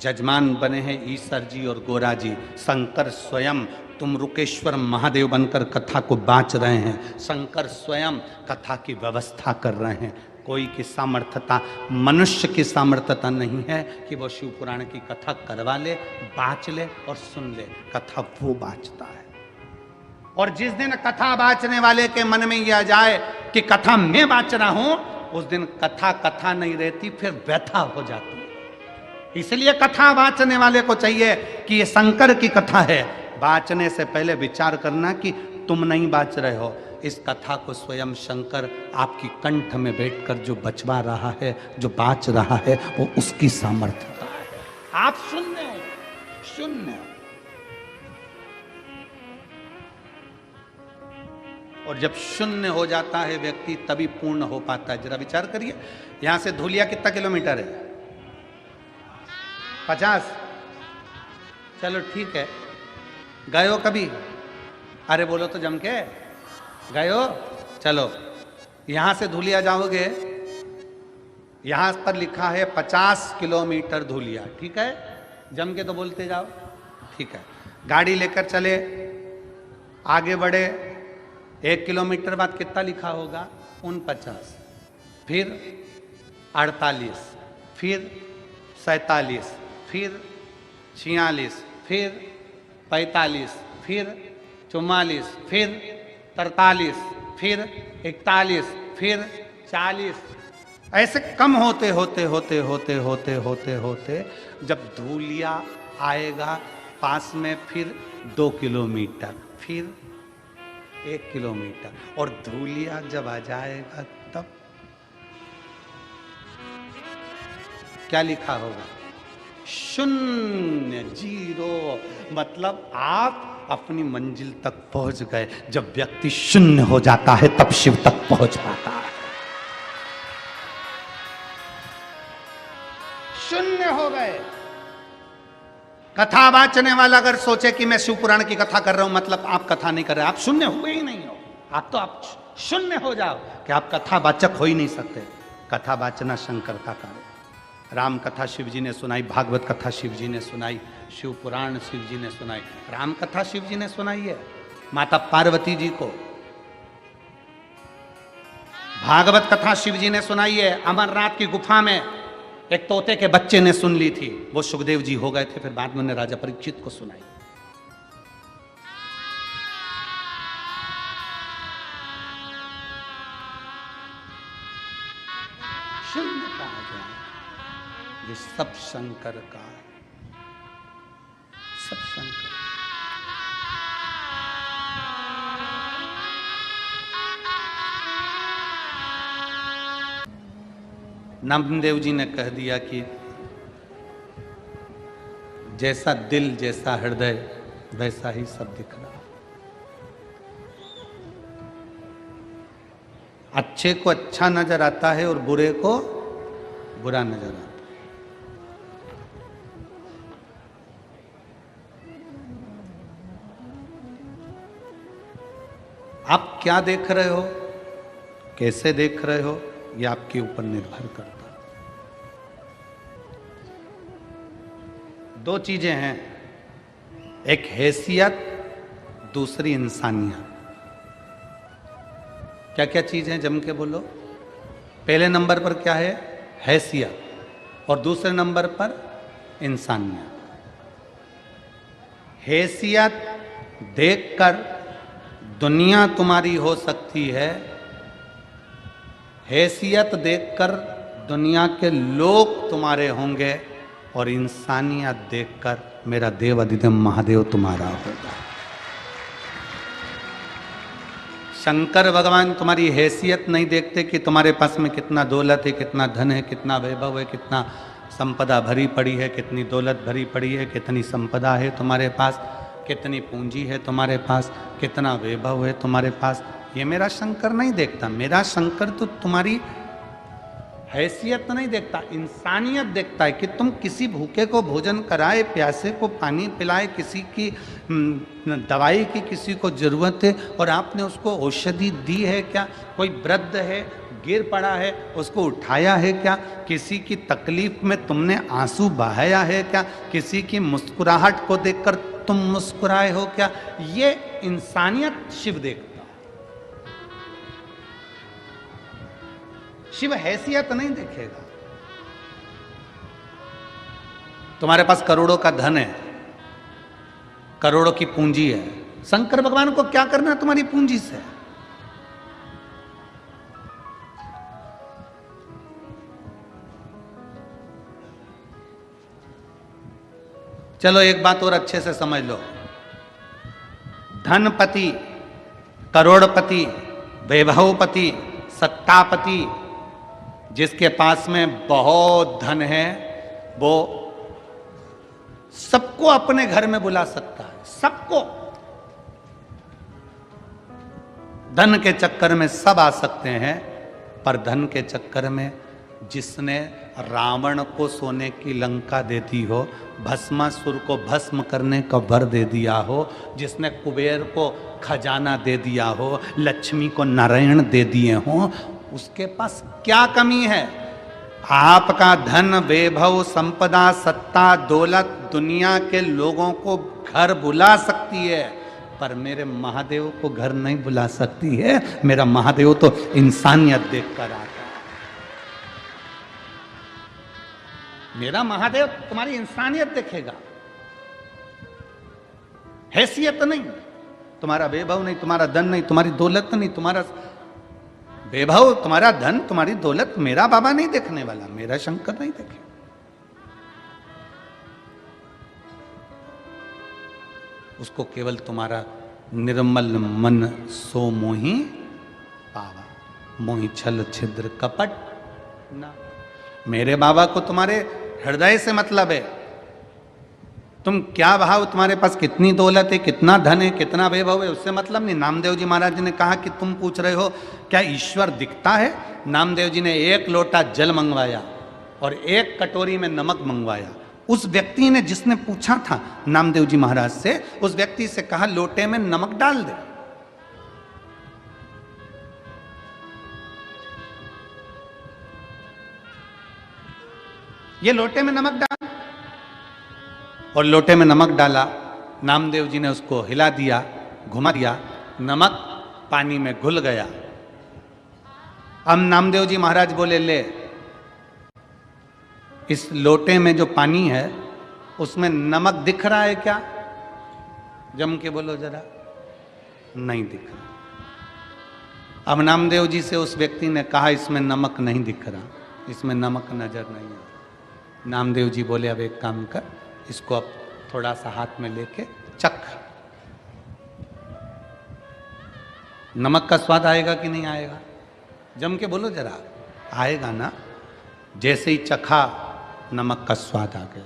S1: जजमान बने हैं। ईश्वर जी और गोरा जी, शंकर स्वयं तुम रुकेश्वर महादेव बनकर कथा को बांच रहे हैं। शंकर स्वयं कथा की व्यवस्था कर रहे हैं। कोई की सामर्थ्यता, मनुष्य की सामर्थ्यता नहीं है कि वो शिव पुराण की कथा करवा ले, बांच ले और सुन ले। कथा वो बांचता है। और जिस दिन कथा बांचने वाले के मन में यह आ जाए कि कथा मैं बांच रहा हूं, उस दिन कथा कथा नहीं रहती, फिर व्यथा हो जाती है। इसलिए कथा बांचने वाले को चाहिए कि ये शंकर की कथा है, बांचने से पहले विचार करना कि तुम नहीं बांच रहे हो, इस कथा को स्वयं शंकर आपकी कंठ में बैठकर जो बचवा रहा है, जो बांच रहा है, वो उसकी सामर्थ्यता है। आप शून्य हो, शून्य हो। और जब शून्य हो जाता है व्यक्ति, तभी पूर्ण हो पाता है। जरा विचार करिए, यहां से धूलिया कितना किलोमीटर है? 50। चलो ठीक है, गए हो कभी? अरे बोलो तो जम के, गए हो? चलो, यहां से धूलिया जाओगे, यहां पर लिखा है 50 किलोमीटर धूलिया, ठीक है? जम के तो बोलते जाओ, ठीक है। गाड़ी लेकर चले, आगे बढ़े, 1 किलोमीटर बाद कितना लिखा होगा? 49, फिर 48, फिर 47, फिर 46, फिर 45, फिर 44, फिर 43, फिर 41, फिर 40, ऐसे कम होते होते होते होते होते होते होते जब धूलिया आएगा पास में, फिर 2 किलोमीटर, फिर 1 किलोमीटर, और धूलिया जब आ जाएगा तब क्या लिखा होगा? शून्य, जीरो। मतलब आप अपनी मंजिल तक पहुंच गए। जब व्यक्ति शून्य हो जाता है तब शिव तक पहुंच पाता है। शून्य हो गए। कथा वाचने वाला अगर सोचे कि मैं शिव पुराण की कथा कर रहा हूं, मतलब आप कथा नहीं कर रहे, आप शून्य हुए ही नहीं हो। आप शून्य हो जाओ कि आप कथा वाचक हो ही नहीं सकते। कथा वाचना शंकर का कार्य। राम कथा शिव जी ने सुनाई, भागवत कथा शिव जी ने सुनाई, शिव पुराण शिव जी ने सुनाई। राम कथा शिव जी ने सुनाई है माता पार्वती जी को, भागवत कथा शिव जी ने सुनाई है अमरनाथ की गुफा में एक तोते के बच्चे ने सुन ली थी, वो सुखदेव जी हो गए थे, फिर बाद में उन्हें राजा परीक्षित को सुनाई। शून्य कहा जाए, ये सब शंकर का है, सब शंकर। नामदेव जी ने कह दिया कि जैसा दिल जैसा हृदय वैसा ही सब दिख रहा। अच्छे को अच्छा नजर आता है और बुरे को बुरा नजर आता है। आप क्या देख रहे हो, कैसे देख रहे हो, यह आपके ऊपर निर्भर करता है। दो चीजें हैं, एक हैसियत, दूसरी इंसानियत। क्या क्या चीज है, जम के बोलो। पहले नंबर पर क्या है, हैसियत, और दूसरे नंबर पर इंसानियत। हैसियत देखकर दुनिया तुम्हारी हो सकती है, हैसियत देखकर दुनिया के लोग तुम्हारे होंगे, और इंसानियत देखकर मेरा देव अधिदेव महादेव तुम्हारा होगा। शंकर भगवान तुम्हारी हैसियत नहीं देखते कि तुम्हारे पास में कितना दौलत है, कितना धन है, कितना वैभव है, कितना संपदा भरी पड़ी है, कितनी दौलत भरी पड़ी है, कितनी संपदा है तुम्हारे पास, कितनी पूंजी है तुम्हारे पास, कितना वैभव है तुम्हारे पास। ये मेरा शंकर नहीं देखता। मेरा शंकर तो तुम्हारी हैसियत नहीं देखता, इंसानियत देखता है कि तुम किसी भूखे को भोजन कराए, प्यासे को पानी पिलाए, किसी की दवाई की किसी को जरूरत है और आपने उसको औषधि दी है क्या? कोई वृद्ध है, गिर पड़ा है, उसको उठाया है क्या? किसी की तकलीफ में तुमने आंसू बहाया है क्या? किसी की मुस्कुराहट को देखकर तुम मुस्कुराए हो क्या? ये इंसानियत शिव देखता। शिव हैसियत नहीं देखेगा। तुम्हारे पास करोड़ों का धन है, करोड़ों की पूंजी है, शंकर भगवान को क्या करना है तुम्हारी पूंजी से? चलो एक बात और अच्छे से समझ लो। धनपति, करोड़पति, वैभवपति, सत्तापति, जिसके पास में बहुत धन है, वो सबको अपने घर में बुला सकता है, सबको। धन के चक्कर में सब आ सकते हैं, पर धन के चक्कर में जिसने रावण को सोने की लंका दे दी हो, भस्मासुर को भस्म करने का वर दे दिया हो, जिसने कुबेर को खजाना दे दिया हो, लक्ष्मी को नारायण दे दिए हो, उसके पास क्या कमी है? आपका धन, वैभव, संपदा, सत्ता, दौलत दुनिया के लोगों को घर बुला सकती है, पर मेरे महादेव को घर नहीं बुला सकती है। मेरा महादेव तो इंसानियत देखकर आता है। मेरा महादेव तुम्हारी इंसानियत देखेगा, हैसियत नहीं। तुम्हारा वैभव नहीं, तुम्हारा धन नहीं, तुम्हारी दौलत नहीं। तुम्हारा वैभव, तुम्हारा धन, तुम्हारी दौलत मेरा बाबा नहीं देखने वाला, मेरा शंकर नहीं देखे। उसको केवल तुम्हारा निर्मल मन सो मोहि पावा, मोहि छल छिद्र कपट ना। मेरे बाबा को तुम्हारे हृदय से मतलब है। तुम क्या भाव, तुम्हारे पास कितनी दौलत है, कितना धन है, कितना वैभव है, उससे मतलब नहीं। नामदेव जी महाराज जी ने कहा कि तुम पूछ रहे हो क्या ईश्वर दिखता है? नामदेव जी ने एक लोटा जल मंगवाया और एक कटोरी में नमक मंगवाया। उस व्यक्ति ने, जिसने पूछा था नामदेव जी महाराज से, उस व्यक्ति से कहा लोटे में नमक डाल दे। ये लोटे में नमक डाल, और लोटे में नमक डाला। नामदेव जी ने उसको हिला दिया, घुमा दिया, नमक पानी में घुल गया। अब नामदेव जी महाराज बोले, ले इस लोटे में जो पानी है उसमें नमक दिख रहा है क्या? जम के बोलो जरा। नहीं दिख रहा। अब नामदेव जी से उस व्यक्ति ने कहा इसमें नमक नहीं दिख रहा, इसमें नमक नजर नहीं है। नामदेव जी बोले अब एक काम कर, इसको अब थोड़ा सा हाथ में लेके चख, नमक का स्वाद आएगा कि नहीं आएगा? जम के बोलो जरा। आएगा ना। जैसे ही चखा, नमक का स्वाद आ गया।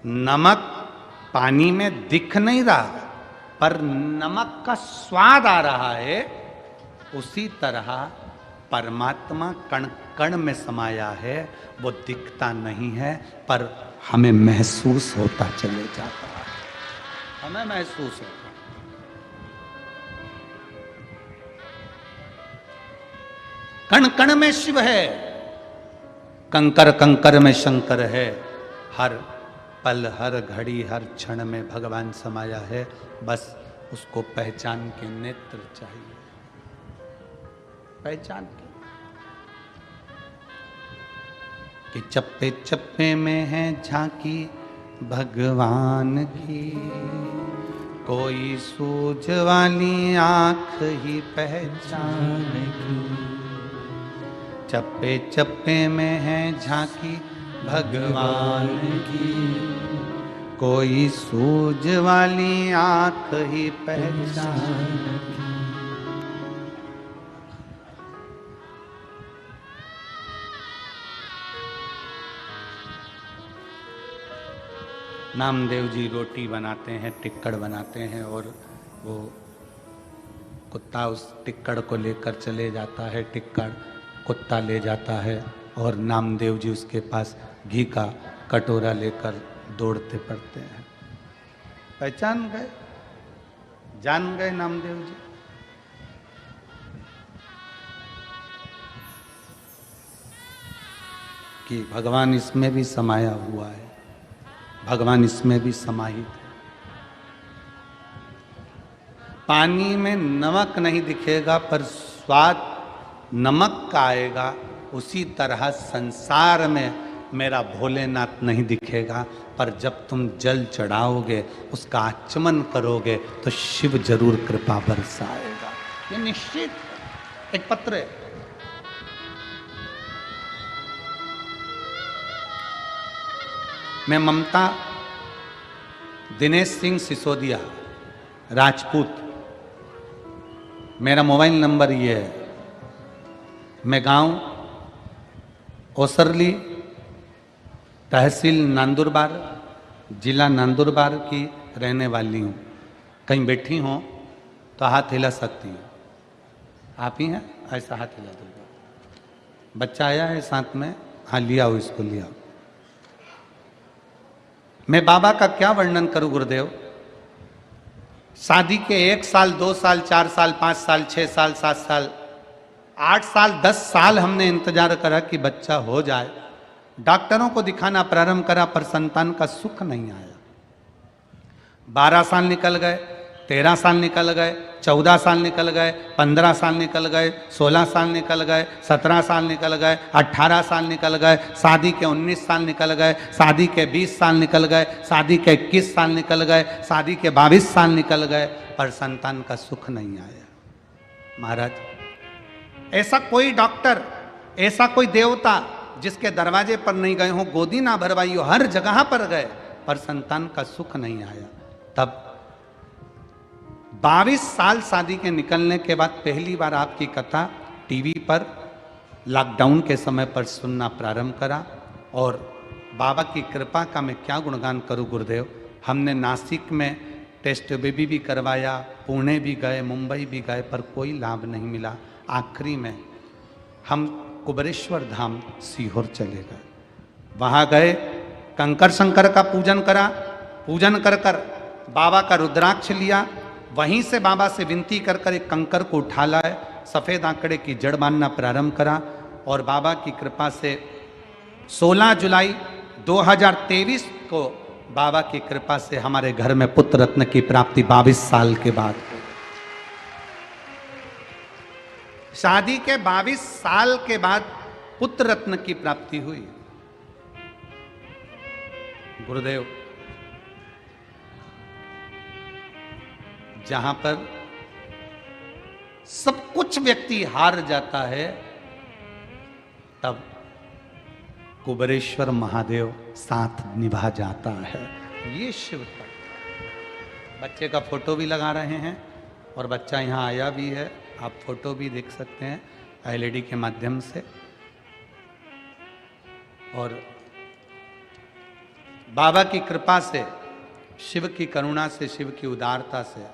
S1: नमक पानी में दिख नहीं रहा, पर नमक का स्वाद आ रहा है। उसी तरह परमात्मा कण कण में समाया है, वो दिखता नहीं है पर हमें महसूस होता चले जाता है, हमें महसूस होता। कण कण में शिव है, कंकर कंकर में शंकर है, हर पल हर घड़ी हर क्षण में भगवान समाया है। बस उसको पहचान के नेत्र चाहिए, पहचान के कि चप्पे चप्पे में है झांकी भगवान की, कोई सूझ वाली आंख ही पहचान की। चप्पे चप्पे में है झांकी भगवान की, कोई सूझ वाली आंख ही पहचान की। नामदेव जी रोटी बनाते हैं, टिक्कड़ बनाते हैं, और वो कुत्ता उस टिक्कड़ को लेकर चले जाता है, टिक्कड़ कुत्ता ले जाता है, और नामदेव जी उसके पास घी का कटोरा लेकर दौड़ते पड़ते हैं। पहचान गए, जान गए नामदेव जी। कि भगवान इसमें भी समाया हुआ है, भगवान इसमें भी समाहित है। पानी में नमक नहीं दिखेगा पर स्वाद नमक का आएगा। उसी तरह संसार में मेरा भोलेनाथ नहीं दिखेगा, पर जब तुम जल चढ़ाओगे, उसका आचमन करोगे, तो शिव जरूर कृपा बरसाएगा। ये निश्चित है। एक पत्र है, मैं ममता दिनेश सिंह सिसोदिया राजपूत, मेरा मोबाइल नंबर ये है। मैं गांव ओसरली, तहसील नंदुरबार, जिला नंदुरबार की रहने वाली हूँ। कहीं बैठी हो तो हाथ हिला सकती हूँ। आप ही हैं, ऐसा हाथ हिला दो। बच्चा आया है साथ में, हाँ लिया हो, इसको लिया। मैं बाबा का क्या वर्णन करूं गुरुदेव। शादी के 1 साल 2 साल 4 साल 5 साल 6 साल 7 साल 8 साल 10 साल हमने इंतजार करा कि बच्चा हो जाए। डॉक्टरों को दिखाना प्रारंभ करा पर संतान का सुख नहीं आया। 12 साल निकल गए, 13 साल निकल गए, 14 साल निकल गए, 15 साल निकल गए, 16 साल निकल गए, 17 साल निकल गए, 18 साल निकल गए, शादी के 19 साल निकल गए, शादी के 20 साल निकल गए, शादी के 21 साल निकल गए, शादी के 22 साल निकल गए, पर संतान का सुख नहीं आया। महाराज, ऐसा कोई डॉक्टर, ऐसा कोई देवता जिसके दरवाजे पर नहीं गए हो, गोदी ना भरवाई हो, हर जगह पर गए, पर संतान का सुख नहीं आया। तब 22 साल शादी के निकलने के बाद पहली बार आपकी कथा टीवी पर लॉकडाउन के समय पर सुनना प्रारंभ करा। और बाबा की कृपा का मैं क्या गुणगान करूं गुरुदेव। हमने नासिक में टेस्ट बेबी भी करवाया, पुणे भी गए, मुंबई भी गए, पर कोई लाभ नहीं मिला। आखिरी में हम कुबरेश्वर धाम सीहोर चले गए। वहाँ गए, कंकर शंकर का पूजन करा, पूजन कर कर बाबा का रुद्राक्ष लिया। वहीं से बाबा से विनती कर कर एक कंकर को उठा लाए, सफ़ेद आंकड़े की जड़ बांधना प्रारंभ करा, और बाबा की कृपा से 16 जुलाई 2023 को बाबा की कृपा से हमारे घर में पुत्र रत्न की प्राप्ति 22 साल के बाद। शादी के 22 साल के बाद पुत्र रत्न की प्राप्ति हुई। गुरुदेव, जहां पर सब कुछ व्यक्ति हार जाता है, तब कुबरेश्वर महादेव साथ निभा जाता है। ये शिव तत्व। बच्चे का फोटो भी लगा रहे हैं, और बच्चा यहाँ आया भी है, आप फोटो भी देख सकते हैं एलईडी के माध्यम से। और बाबा की कृपा से, शिव की करुणा से, शिव की उदारता से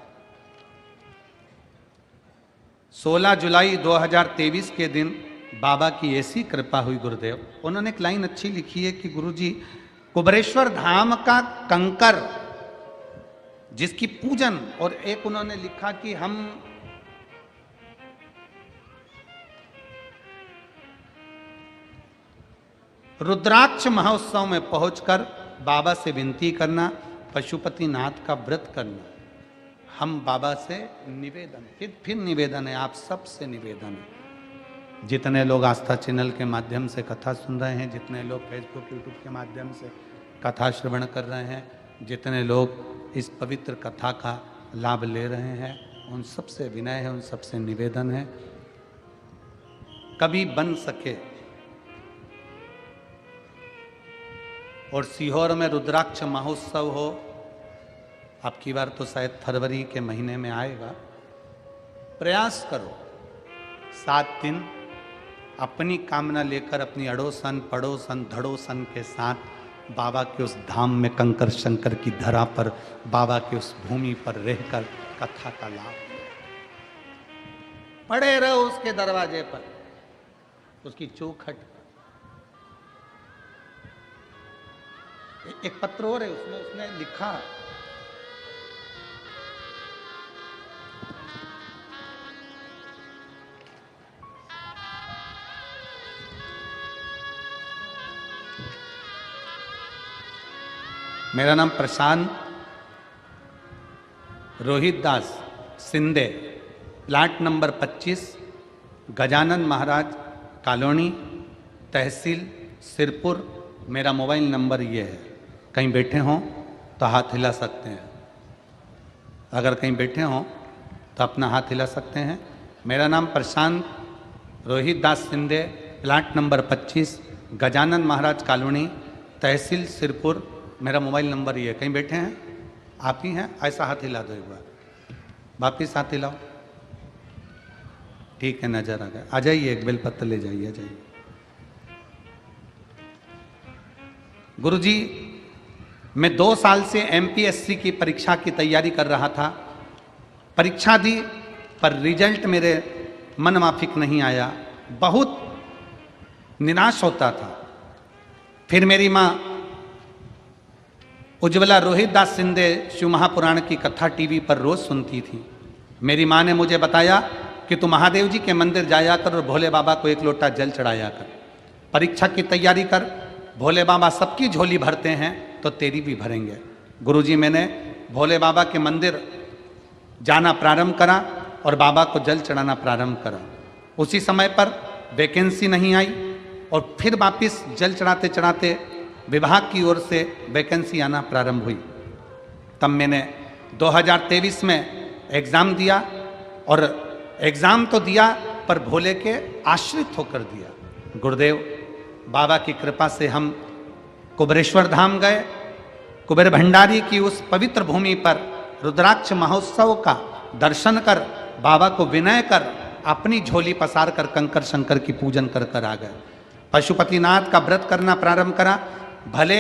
S1: 16 जुलाई 2023 के दिन बाबा की ऐसी कृपा हुई गुरुदेव। उन्होंने एक लाइन अच्छी लिखी है कि गुरुजी, कुबरेश्वर धाम का कंकर जिसकी पूजन, और एक उन्होंने लिखा कि हम रुद्राक्ष महोत्सव में पहुंचकर बाबा से विनती करना, पशुपतिनाथ का व्रत करना। हम बाबा से निवेदन, फिर निवेदन है, आप सबसे निवेदन है, जितने लोग आस्था चैनल के माध्यम से कथा सुन रहे हैं, जितने लोग फेसबुक यूट्यूब के माध्यम से कथा श्रवण कर रहे हैं, जितने लोग इस पवित्र कथा का लाभ ले रहे हैं, उन सबसे विनय है, उन सबसे निवेदन है, कभी बन सके और सीहोर में रुद्राक्ष महोत्सव हो, अब की बार तो शायद फरवरी के महीने में आएगा, प्रयास करो 7 दिन अपनी कामना लेकर, अपनी अड़ोसन पड़ोसन धड़ोसन के साथ बाबा के उस धाम में, कंकर शंकर की धरा पर, बाबा के उस भूमि पर रहकर कथा का लाभ पड़े रहो उसके दरवाजे पर, उसकी चौखट पर। एक पत्र और है उसमें, उसने लिखा, मेरा नाम प्रशांत रोहित दास Shinde, plot number 25, Gajanan Maharaj colony, तहसील सिरपुर। मेरा मोबाइल नंबर ये है, कहीं बैठे हों तो हाथ हिला सकते हैं, अगर कहीं बैठे हों तो अपना हाथ हिला सकते हैं। मेरा नाम प्रशांत रोहित दास Shinde, plot number 25, Gajanan Maharaj colony, तहसील सिरपुर। मेरा मोबाइल नंबर ये है, कहीं बैठे हैं, आप ही हैं, ऐसा हाथ हिला दो एक बार, वापिस हाथ हिलाओ, ठीक है, नजर आ गया। आ जाइए, एक बेलपत्र ले जाइए, आ जाइए। गुरुजी, मैं 2 साल से एमपीएससी की परीक्षा की तैयारी कर रहा था, परीक्षा दी पर रिजल्ट मेरे मन माफिक नहीं आया, बहुत निराश होता था। फिर मेरी माँ उज्ज्वला रोहित दास सिंधे शिव महापुराण की कथा टीवी पर रोज सुनती थी। मेरी माँ ने मुझे बताया कि तू महादेव जी के मंदिर जाया कर और भोले बाबा को 1 लोटा जल चढ़ाया कर, परीक्षा की तैयारी कर, भोले बाबा सबकी झोली भरते हैं तो तेरी भी भरेंगे। गुरुजी, मैंने भोले बाबा के मंदिर जाना प्रारंभ करा और बाबा को जल चढ़ाना प्रारंभ करा। उसी समय पर वैकेंसी नहीं आई और फिर वापिस जल चढ़ाते चढ़ाते विभाग की ओर से वैकेंसी आना प्रारंभ हुई। तब मैंने 2023 में एग्ज़ाम दिया और एग्ज़ाम तो दिया पर भोले के आश्रित होकर दिया। गुरुदेव, बाबा की कृपा से हम कुबरेश्वर धाम गए, कुबेर भंडारी की उस पवित्र भूमि पर रुद्राक्ष महोत्सव का दर्शन कर, बाबा को विनय कर, अपनी झोली पसार कर कंकर शंकर की पूजन कर कर आ गए। पशुपतिनाथ का व्रत करना प्रारंभ करा। भले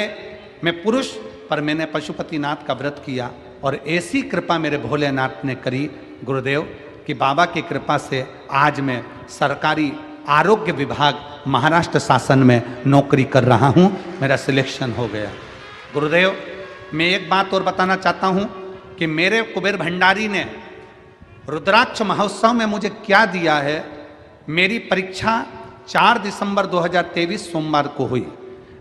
S1: मैं पुरुष, पर मैंने पशुपतिनाथ का व्रत किया और ऐसी कृपा मेरे भोलेनाथ ने करी गुरुदेव कि बाबा की कृपा से आज मैं सरकारी आरोग्य विभाग महाराष्ट्र शासन में नौकरी कर रहा हूँ, मेरा सिलेक्शन हो गया। गुरुदेव, मैं एक बात और बताना चाहता हूँ कि मेरे कुबेर भंडारी ने रुद्राक्ष महोत्सव में मुझे क्या दिया है। मेरी परीक्षा 4 दिसंबर 2023 सोमवार को हुई,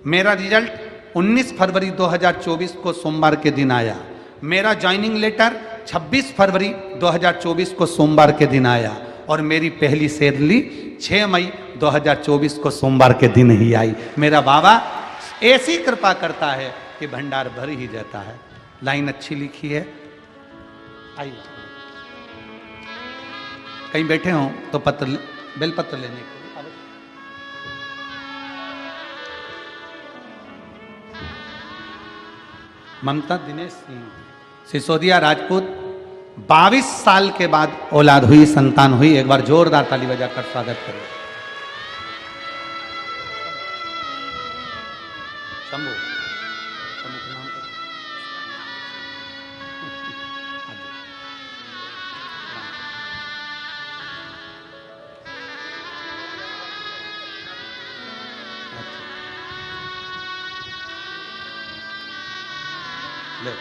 S1: मेरा रिजल्ट 19 फरवरी 2024 को सोमवार के दिन आया, मेरा ज्वाइनिंग लेटर 26 फरवरी 2024 को सोमवार के दिन आया और मेरी पहली सैलरी 6 मई 2024 को सोमवार के दिन ही आई। मेरा बाबा ऐसी कृपा करता है कि भंडार भर ही जाता है। लाइन अच्छी लिखी है, आइए। कहीं बैठे हों तो पत्र, बेलपत्र लेने के लिए ममता दिनेश सिंह सिसोदिया राजपूत, 22 साल के बाद औलाद हुई, संतान हुई। एक बार जोरदार ताली बजाकर स्वागत करें। शंभू प्रमुख नाम का ले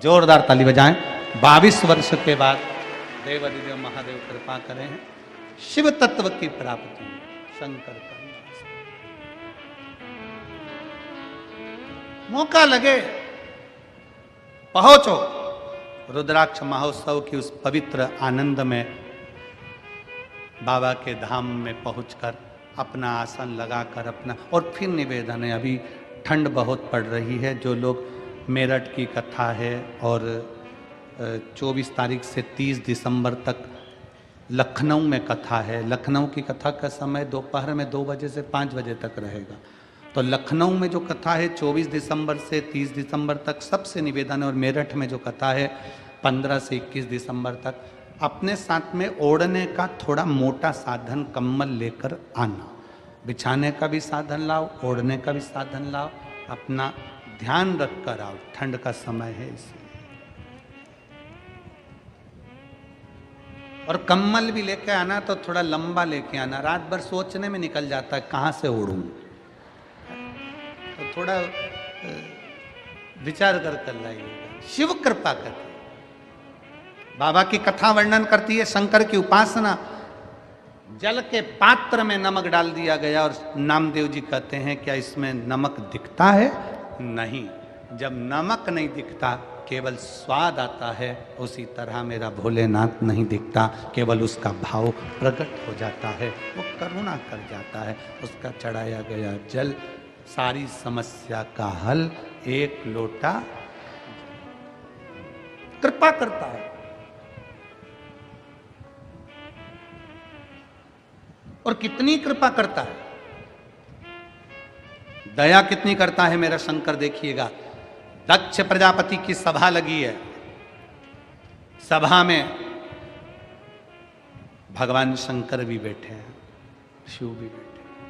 S1: जोरदार ताली बजाएं। 22 वर्ष के बाद देवादिदेव महादेव कृपा करें हैं, शिव तत्व की प्राप्ति शंकर का मौका लगे पहुंचो रुद्राक्ष महोत्सव की उस पवित्र आनंद में, बाबा के धाम में पहुंचकर अपना आसन लगाकर अपना, और फिर निवेदन है, अभी ठंड बहुत पड़ रही है, जो लोग मेरठ की कथा है और 24 तारीख से 30 दिसंबर तक लखनऊ में कथा है। लखनऊ की कथा का समय दोपहर में 2 बजे से 5 बजे तक रहेगा। तो लखनऊ में जो कथा है 24 दिसंबर से 30 दिसंबर तक सबसे निवेदन है, और मेरठ में जो कथा है 15 से 21 दिसंबर तक, अपने साथ में ओढ़ने का थोड़ा मोटा साधन कम्बल लेकर आना। बिछाने का भी साधन लाओ, ओढ़ने का भी साधन लाओ, अपना ध्यान रख कर आओ, ठंड का समय है इसलिए। और कम्बल भी लेके आना तो थोड़ा लंबा लेके आना, रात भर सोचने में निकल जाता है कहाँ से ओढ़ूं, तो थोड़ा विचार कर लाइएगा। शिव कृपा करती, बाबा की कथा वर्णन करती है शंकर की उपासना। जल के पात्र में नमक डाल दिया गया और नामदेव जी कहते हैं क्या इसमें नमक दिखता है? नहीं। जब नमक नहीं दिखता, केवल स्वाद आता है, उसी तरह मेरा भोलेनाथ नहीं दिखता, केवल उसका भाव प्रकट हो जाता है, वो करुणा कर जाता है। उसका चढ़ाया गया जल सारी समस्या का हल, एक लोटा कृपा करता है। और कितनी कृपा करता है, दया कितनी करता है मेरा शंकर, देखिएगा। दक्ष प्रजापति की सभा लगी है, सभा में भगवान शंकर भी बैठे हैं, शिव भी बैठे हैं,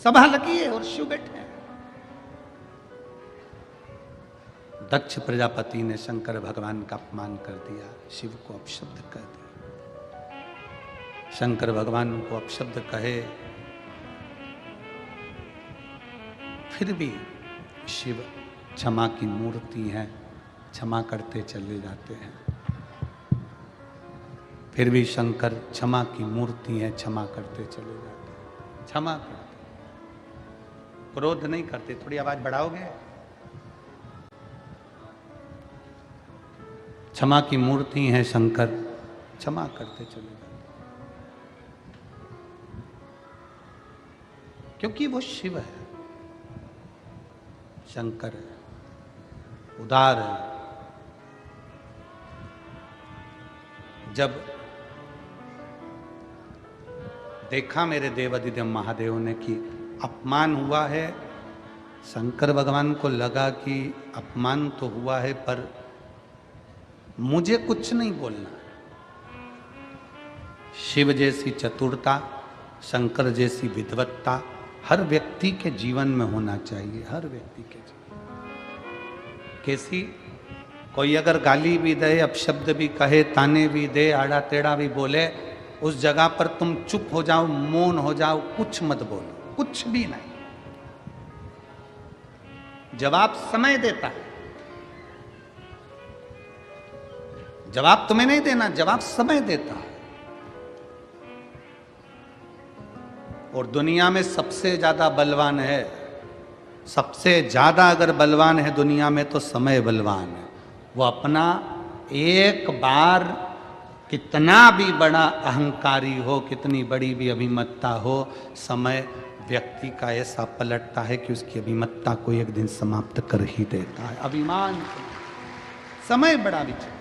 S1: सभा लगी है और शिव बैठे हैं। दक्ष प्रजापति ने शंकर भगवान का अपमान कर दिया, शिव को अपशब्द कर दिया। शंकर भगवान को अपशब्द कहे, फिर भी शिव क्षमा की मूर्ति है, क्षमा करते चले जाते हैं। फिर भी शंकर क्षमा की मूर्ति है, क्षमा करते चले जाते हैं, क्षमा करते, क्रोध नहीं करते। थोड़ी आवाज बढ़ाओगे? क्षमा की मूर्ति है शंकर, क्षमा करते चले जाते, क्योंकि वो शिव है, शंकर है, उदार है। जब देखा मेरे देवादिदेव महादेव ने कि अपमान हुआ है, शंकर भगवान को लगा कि अपमान तो हुआ है पर मुझे कुछ नहीं बोलना। शिव जैसी चतुरता, शंकर जैसी विद्वत्ता हर व्यक्ति के जीवन में होना चाहिए, हर व्यक्ति के जीवन। कैसी? कोई अगर गाली भी दे, अपशब्द भी कहे, ताने भी दे, आड़ा टेढ़ा भी बोले, उस जगह पर तुम चुप हो जाओ, मौन हो जाओ, कुछ मत बोलो, कुछ भी नहीं। जवाब समय देता है, जवाब तुम्हें नहीं देना, जवाब समय देता है। और दुनिया में सबसे ज्यादा बलवान है, सबसे ज्यादा अगर बलवान है दुनिया में तो समय बलवान है। वो अपना एक बार कितना भी बड़ा अहंकारी हो, कितनी बड़ी भी अभिमत्ता हो, समय व्यक्ति का ऐसा पलटता है कि उसकी अभिमत्ता को एक दिन समाप्त कर ही देता है। अभिमान, समय बड़ा विचार,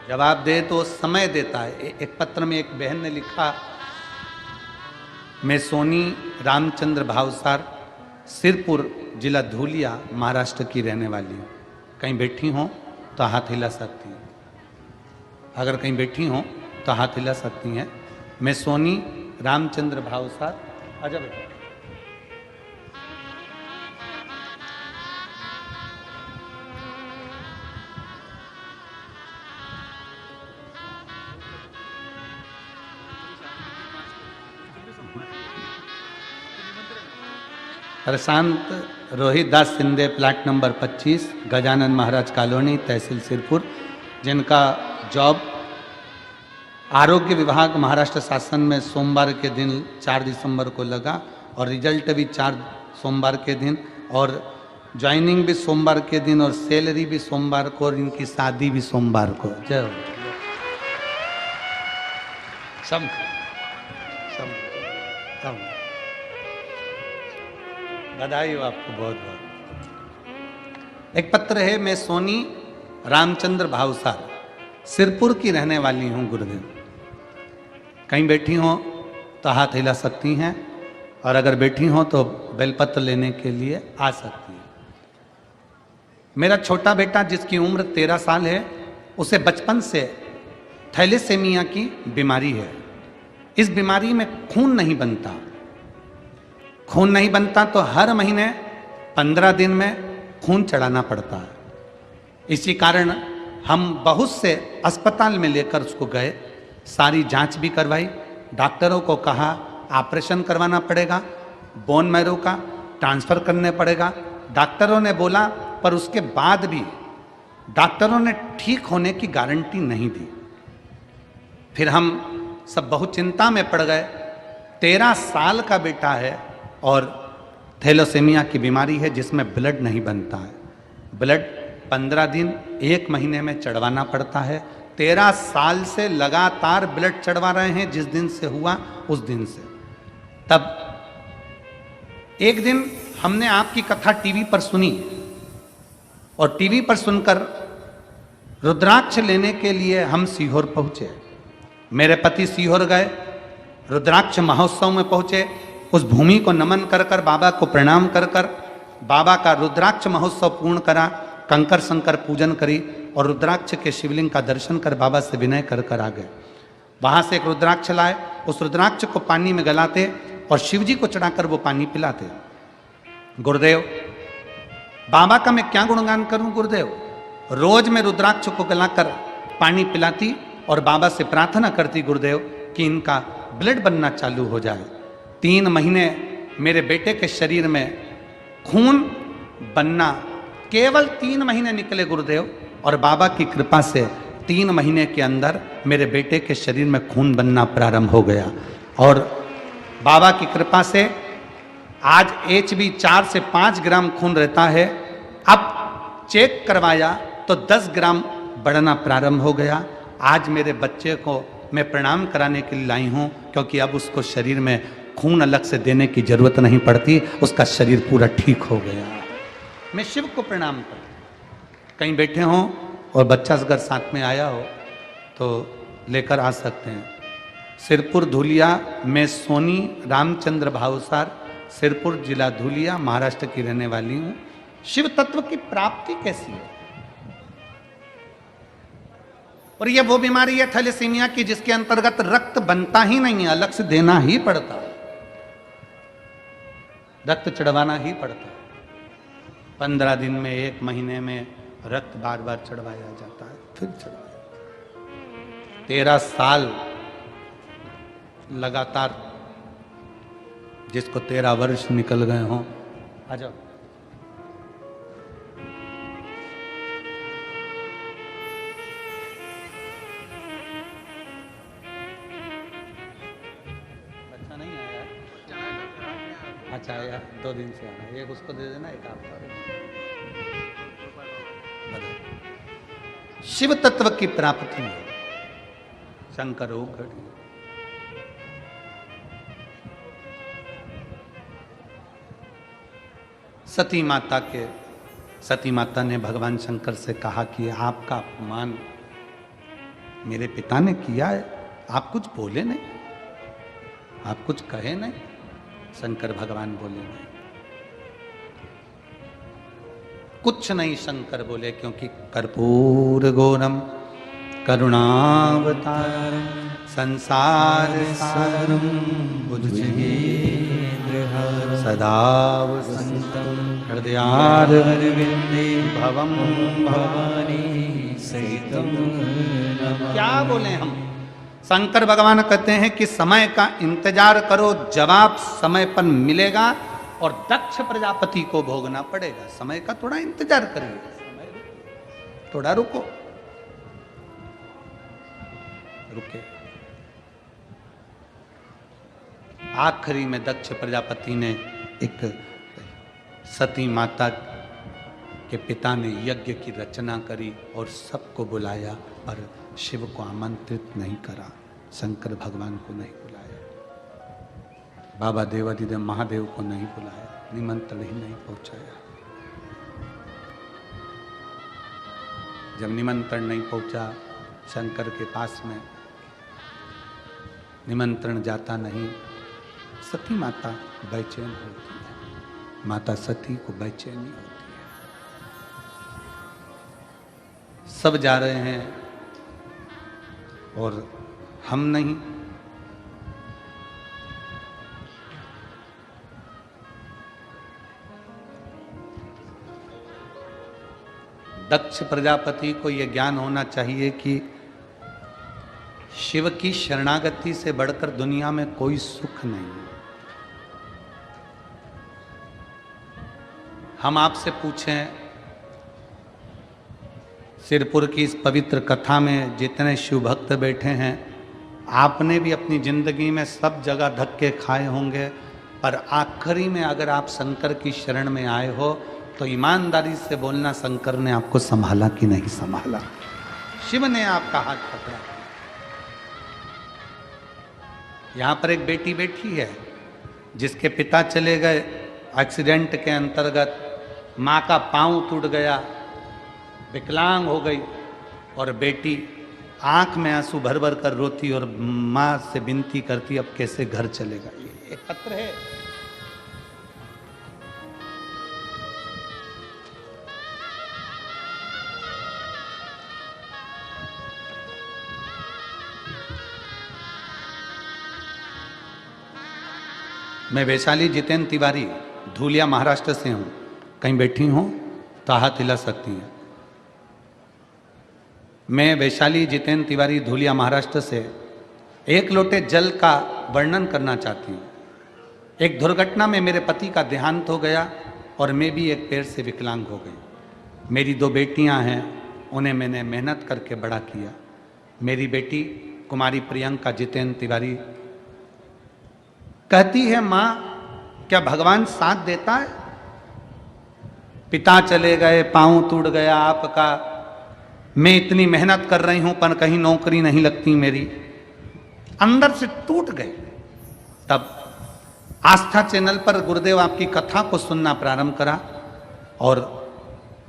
S1: जवाब दे तो समय देता है। एक पत्र में एक बहन ने लिखा, मैं सोनी रामचंद्र भावसार, सिरपुर जिला धूलिया, महाराष्ट्र की रहने वाली हूँ। कहीं बैठी हो तो हाथ हिला सकती हूँ। अगर कहीं बैठी हों तो हाथ हिला सकती हैं। मैं सोनी रामचंद्र भावसार। आजा बेटा। प्रशांत रोहित दास Shinde, plot number 25, Gajanan Maharaj colony, तहसील सिरपुर, जिनका जॉब आरोग्य विभाग महाराष्ट्र शासन में सोमवार के दिन 4 दिसंबर को लगा और रिजल्ट भी 4 सोमवार के दिन और ज्वाइनिंग भी सोमवार के दिन और सैलरी भी सोमवार को और इनकी शादी भी सोमवार को। जय हो। सम सम सम बधाई हो आपको बहुत बहुत। एक पत्र है, मैं सोनी रामचंद्र भावसार, सिरपुर की रहने वाली हूँ गुरुदेव। कहीं बैठी हो तो हाथ हिला सकती हैं और अगर बैठी हो तो बेलपत्र लेने के लिए आ सकती हैं। मेरा छोटा बेटा जिसकी उम्र 13 साल है, उसे बचपन से थैलेसेमिया की बीमारी है। इस बीमारी में खून नहीं बनता। खून नहीं बनता तो हर महीने 15 दिन में खून चढ़ाना पड़ता है। इसी कारण हम बहुत से अस्पताल में लेकर उसको गए, सारी जांच भी करवाई, डॉक्टरों को कहा ऑपरेशन करवाना पड़ेगा, बोन मैरो का ट्रांसफ़र करने पड़ेगा। डॉक्टरों ने बोला, पर उसके बाद भी डॉक्टरों ने ठीक होने की गारंटी नहीं दी। फिर हम सब बहुत चिंता में पड़ गए। 13 साल का बेटा है और थैलेसेमिया की बीमारी है जिसमें ब्लड नहीं बनता है। ब्लड 15 दिन 1 महीने में चढ़वाना पड़ता है। 13 साल से लगातार ब्लड चढ़वा रहे हैं, जिस दिन से हुआ उस दिन से। तब एक दिन हमने आपकी कथा टीवी पर सुनी और टीवी पर सुनकर रुद्राक्ष लेने के लिए हम सीहोर पहुंचे। मेरे पति सीहोर गए, रुद्राक्ष महोत्सव में पहुंचे। उस भूमि को नमन कर कर, बाबा को प्रणाम कर कर, बाबा का रुद्राक्ष महोत्सव पूर्ण करा, कंकर शंकर पूजन करी और रुद्राक्ष के शिवलिंग का दर्शन कर बाबा से विनय कर कर आ गए। वहां से एक रुद्राक्ष लाए, उस रुद्राक्ष को पानी में गलाते और शिव जी को चढ़ाकर वो पानी पिलाते। गुरुदेव, बाबा का मैं क्या गुणगान करूं गुरुदेव। रोज मैं रुद्राक्ष को गलाकर पानी पिलाती और बाबा से प्रार्थना करती गुरुदेव कि इनका ब्लड बनना चालू हो जाए। 3 महीने मेरे बेटे के शरीर में खून बनना, केवल 3 महीने निकले गुरुदेव, और बाबा की कृपा से 3 महीने के अंदर मेरे बेटे के शरीर में खून बनना प्रारंभ हो गया। और बाबा की कृपा से आज HB 4 से 5 ग्राम खून रहता है। अब चेक करवाया तो 10 ग्राम बढ़ना प्रारंभ हो गया। आज मेरे बच्चे को मैं प्रणाम कराने के लिए लाई हूँ, क्योंकि अब उसको शरीर में खून अलग से देने की जरूरत नहीं पड़ती, उसका शरीर पूरा ठीक हो गया। मैं शिव को प्रणाम करता। कहीं बैठे हों और बच्चा अगर साथ में आया हो तो लेकर आ सकते हैं। सिरपुर धुलिया, मैं सोनी रामचंद्र भावसार, सिरपुर जिला धुलिया, महाराष्ट्र की रहने वाली हूँ। शिव तत्व की प्राप्ति कैसी है? और ये वो बीमारी है थैलेसीमिया की जिसके अंतर्गत रक्त बनता ही नहीं है, अलग से देना ही पड़ता है, रक्त चढ़वाना ही पड़ता है। 15 दिन में, 1 महीने में रक्त बार बार चढ़वाया जाता है, फिर चढ़वाया। 13 साल लगातार, जिसको 13 वर्ष निकल गए हों। आ जाओ। अच्छा नहीं आया? अच्छा आया, 2 दिन से आ रहा है। एक उसको दे देना, एक आपका। शिव तत्व की प्राप्ति में शंकर हो घड़ी। सती माता ने भगवान शंकर से कहा कि आपका अपमान मेरे पिता ने किया है, आप कुछ बोले नहीं, आप कुछ कहे नहीं। शंकर भगवान बोले नहीं, कुछ नहीं शंकर बोले, क्योंकि कर्पूर गौरम करुणावतारम संसार सारम
S2: भुजगेन्द्रहारं
S1: सदा वसन्तं
S2: हृदयारविन्दे
S1: भवम
S2: भवानी सहितं नमामि।
S1: क्या बोले हम। शंकर भगवान कहते हैं कि समय का इंतजार करो, जवाब समय पर मिलेगा और दक्ष प्रजापति को भोगना पड़ेगा। समय का थोड़ा इंतजार करिए, थोड़ा रुको, रुके। आखिरी में दक्ष प्रजापति ने एक सती माता के पिता ने यज्ञ की रचना करी और सबको बुलाया, पर शिव को आमंत्रित नहीं करा, शंकर भगवान को नहीं बुलाया, बाबा देवादिदेव महादेव को नहीं बुलाया, निमंत्रण ही नहीं पहुंचाया। जब निमंत्रण नहीं पहुंचा शंकर के पास में, निमंत्रण जाता नहीं, सती माता बेचैन होती है, माता सती को बेचैनी होती है। सब जा रहे हैं और हम नहीं। दक्ष प्रजापति को यह ज्ञान होना चाहिए कि शिव की शरणागति से बढ़कर दुनिया में कोई सुख नहीं है। हम आपसे पूछें, सिरपुर की इस पवित्र कथा में जितने शिव भक्त बैठे हैं, आपने भी अपनी जिंदगी में सब जगह धक्के खाए होंगे, पर आखिरी में अगर आप शंकर की शरण में आए हो तो ईमानदारी से बोलना, शंकर ने आपको संभाला कि नहीं संभाला? शिव ने आपका हाथ पकड़ा। यहां पर एक बेटी बैठी है जिसके पिता चले गए एक्सीडेंट के अंतर्गत, माँ का पांव टूट गया, विकलांग हो गई, और बेटी आंख में आंसू भर भर कर रोती और माँ से विनती करती, अब कैसे घर चलेगा। ये एक पत्र है। मैं वैशाली जितेंद्र तिवारी धूलिया महाराष्ट्र से हूँ। कहीं बैठी हूँ तो हाथ हिला सकती हैं। मैं वैशाली जितेंद्र तिवारी धूलिया महाराष्ट्र से एक लोटे जल का वर्णन करना चाहती हूँ। एक दुर्घटना में मेरे पति का देहांत हो गया और मैं भी एक पैर से विकलांग हो गई। मेरी 2 बेटियाँ हैं, उन्हें मैंने मेहनत करके बड़ा किया। मेरी बेटी कुमारी प्रियंका जितेंद्र तिवारी कहती है, माँ क्या भगवान साथ देता है? पिता चले गए, पांव टूट गया आपका, मैं इतनी मेहनत कर रही हूं पर कहीं नौकरी नहीं लगती मेरी, अंदर से टूट गए। तब आस्था चैनल पर गुरुदेव आपकी कथा को सुनना प्रारंभ करा और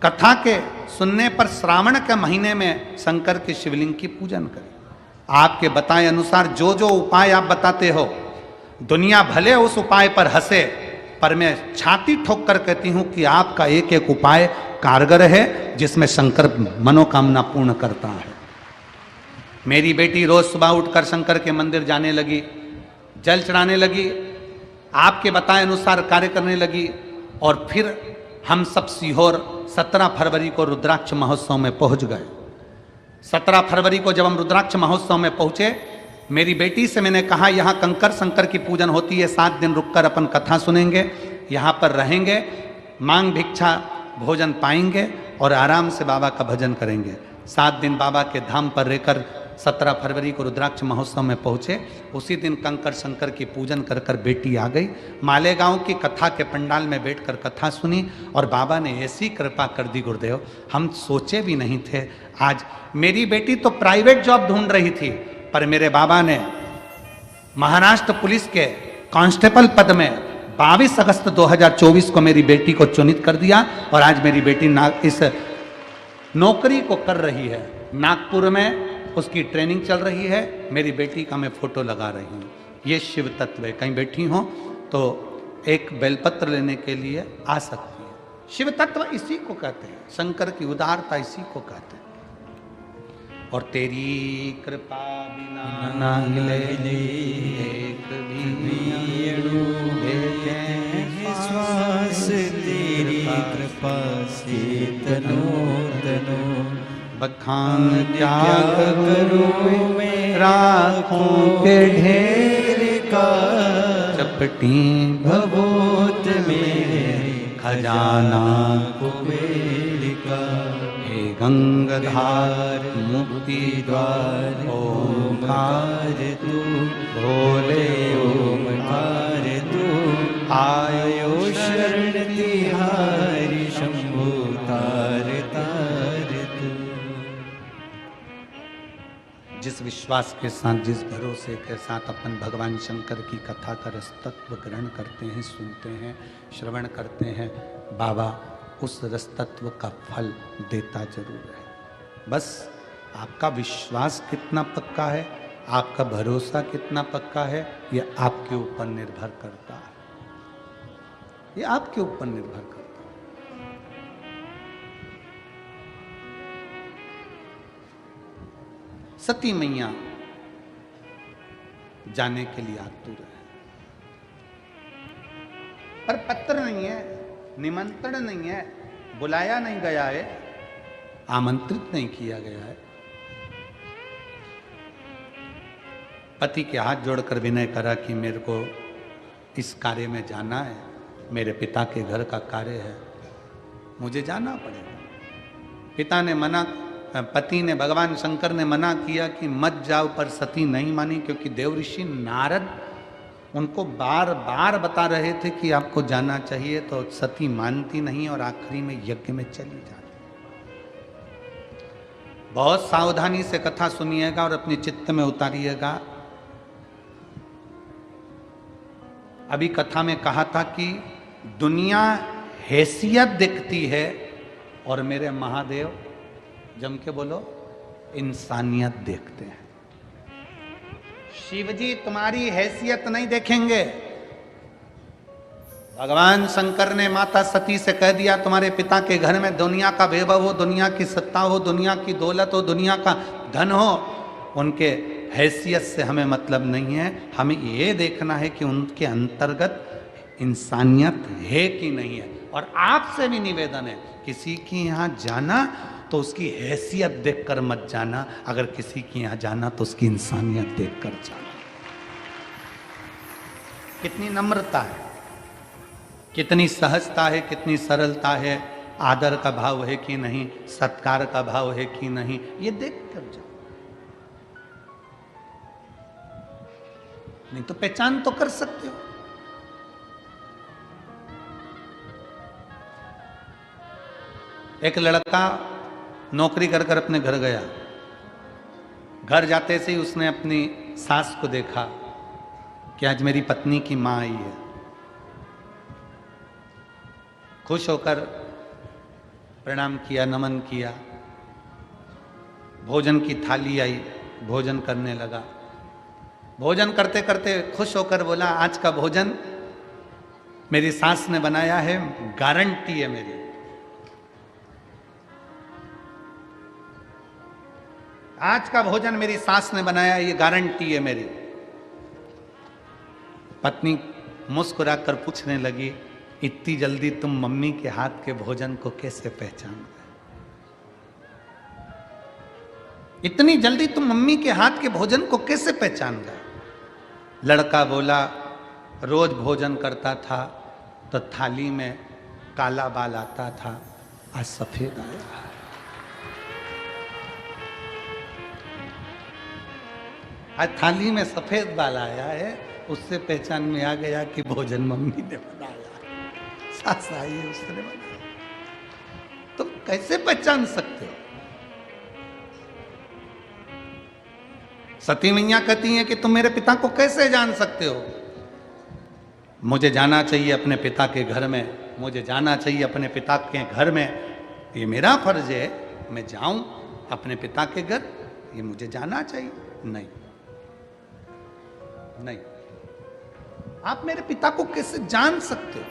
S1: कथा के सुनने पर श्रावण के महीने में शंकर के शिवलिंग की पूजन करें। आपके बताए अनुसार जो जो उपाय आप बताते हो, दुनिया भले उस उपाय पर हंसे, पर मैं छाती ठोक कर कहती हूं कि आपका एक एक उपाय कारगर है जिसमें शंकर मनोकामना पूर्ण करता है। मेरी बेटी रोज सुबह उठकर शंकर के मंदिर जाने लगी, जल चढ़ाने लगी, आपके बताए अनुसार कार्य करने लगी। और फिर हम सब सीहोर 17 फरवरी को रुद्राक्ष महोत्सव में पहुंच गए। 17 फरवरी को जब हम रुद्राक्ष महोत्सव में पहुंचे, मेरी बेटी से मैंने कहा, यहाँ कंकर शंकर की पूजन होती है, 7 दिन रुककर अपन कथा सुनेंगे, यहाँ पर रहेंगे, मांग भिक्षा भोजन पाएंगे और आराम से बाबा का भजन करेंगे। 7 दिन बाबा के धाम पर रहकर 17 फरवरी को रुद्राक्ष महोत्सव में पहुँचे। उसी दिन कंकर शंकर की पूजन कर कर बेटी आ गई। मालेगांव की कथा के पंडाल में बैठकर कथा सुनी और बाबा ने ऐसी कृपा कर दी गुरुदेव, हम सोचे भी नहीं थे। आज मेरी बेटी तो प्राइवेट जॉब ढूंढ रही थी, पर मेरे बाबा ने महाराष्ट्र पुलिस के कांस्टेबल पद में 22 अगस्त 2024 को मेरी बेटी को चुनित कर दिया और आज मेरी बेटी इस नौकरी को कर रही है। नागपुर में उसकी ट्रेनिंग चल रही है। मेरी बेटी का मैं फोटो लगा रही हूँ। ये शिव तत्व है। कहीं बैठी हो तो एक बेलपत्र लेने के लिए आ सकती है। शिव तत्व इसी को कहते हैं, शंकर की उदारता इसी को कहते हैं। और तेरी कृपा बिना
S2: ना
S1: हिले
S2: हिले
S1: एक भी अणु
S2: देते श्वास तेरी कृपा से तनो तनो
S1: बखान क्या
S2: क्या
S1: करूं
S2: करूं मैं
S1: राखों के ढेर
S2: का
S1: चपटी
S2: भवोत में
S1: खजाना
S2: कुबेर का
S1: हे गंगाधार मुक्ति द्वार ओंकार
S2: तू
S1: भोले
S2: ओमकार तू
S1: आयो
S2: शरण तिहारी शंभु तार तार तू।
S1: जिस विश्वास के साथ, जिस भरोसे के साथ अपन भगवान शंकर की कथा का रसतत्व ग्रहण करते हैं, सुनते हैं, श्रवण करते हैं, बाबा उस रसतत्व का फल देता जरूर है। बस आपका विश्वास कितना पक्का है, आपका भरोसा कितना पक्का है, यह आपके ऊपर निर्भर करता है। ये आपके ऊपर निर्भर करता है। सती मैया जाने के लिए आतुर है, पर पत्र नहीं है, निमंत्रण नहीं है, बुलाया नहीं गया है, आमंत्रित नहीं किया गया है। पति के हाथ जोड़कर विनय करा कि मेरे को इस कार्य में जाना है, मेरे पिता के घर का कार्य है, मुझे जाना पड़ेगा। पिता ने मना, पति ने, भगवान शंकर ने मना किया कि मत जाओ, पर सती नहीं मानी, क्योंकि देव ऋषि नारद उनको बार बार बता रहे थे कि आपको जाना चाहिए, तो सती मानती नहीं और आखिरी में यज्ञ में चली जाती। बहुत सावधानी से कथा सुनिएगा और अपने चित्त में उतारिएगा। अभी कथा में कहा था कि दुनिया हैसियत दिखती है और मेरे महादेव, जम के बोलो, इंसानियत देखते हैं। शिवजी तुम्हारी हैसियत नहीं देखेंगे। भगवान शंकर ने माता सती से कह दिया तुम्हारे पिता के घर में दुनिया का वैभव हो, दुनिया की सत्ता हो, दुनिया की दौलत हो, दुनिया का धन हो, उनके हैसियत से हमें मतलब नहीं है। हमें ये देखना है कि उनके अंतर्गत इंसानियत है कि नहीं है। और आपसे भी निवेदन है, किसी के यहाँ जाना तो उसकी हैसियत देखकर मत जाना, अगर किसी के यहाँ जाना तो उसकी इंसानियत देखकर जाना। कितनी नम्रता है, कितनी सहजता है, कितनी सरलता है, आदर का भाव है कि नहीं, सत्कार का भाव है कि नहीं, ये देख कर जाओ। नहीं तो पहचान तो कर सकते हो। एक लड़का नौकरी कर कर अपने घर गया। घर जाते से ही उसने अपनी सास को देखा कि आज मेरी पत्नी की मां आई है। खुश होकर प्रणाम किया, नमन किया। भोजन की थाली आई, भोजन करने लगा। भोजन करते करते खुश होकर बोला, आज का भोजन मेरी सास ने बनाया है, गारंटी है मेरी। आज का भोजन मेरी सास ने बनाया, ये गारंटी है मेरी। पत्नी मुस्कुराकर पूछने लगी, इतनी जल्दी तुम मम्मी के हाथ के भोजन को कैसे पहचान गए? इतनी जल्दी तुम मम्मी के हाथ के भोजन को कैसे पहचान गए? लड़का बोला, रोज भोजन करता था तो थाली में काला बाल आता था, आज सफेद आया। आज थाली में सफेद बाल आया है, उससे पहचान में आ गया कि भोजन मम्मी ने बनाया, सास आई है उसने बनाया। तुम कैसे पहचान सकते हो? सती मैया कहती हैं कि तुम मेरे पिता को कैसे जान सकते हो? मुझे जाना चाहिए अपने पिता के घर में, मुझे जाना चाहिए अपने पिता के घर में, ये मेरा फर्ज है, मैं जाऊं अपने पिता के घर, ये मुझे जाना चाहिए। नहीं नहीं, आप मेरे पिता को कैसे जान सकते हो?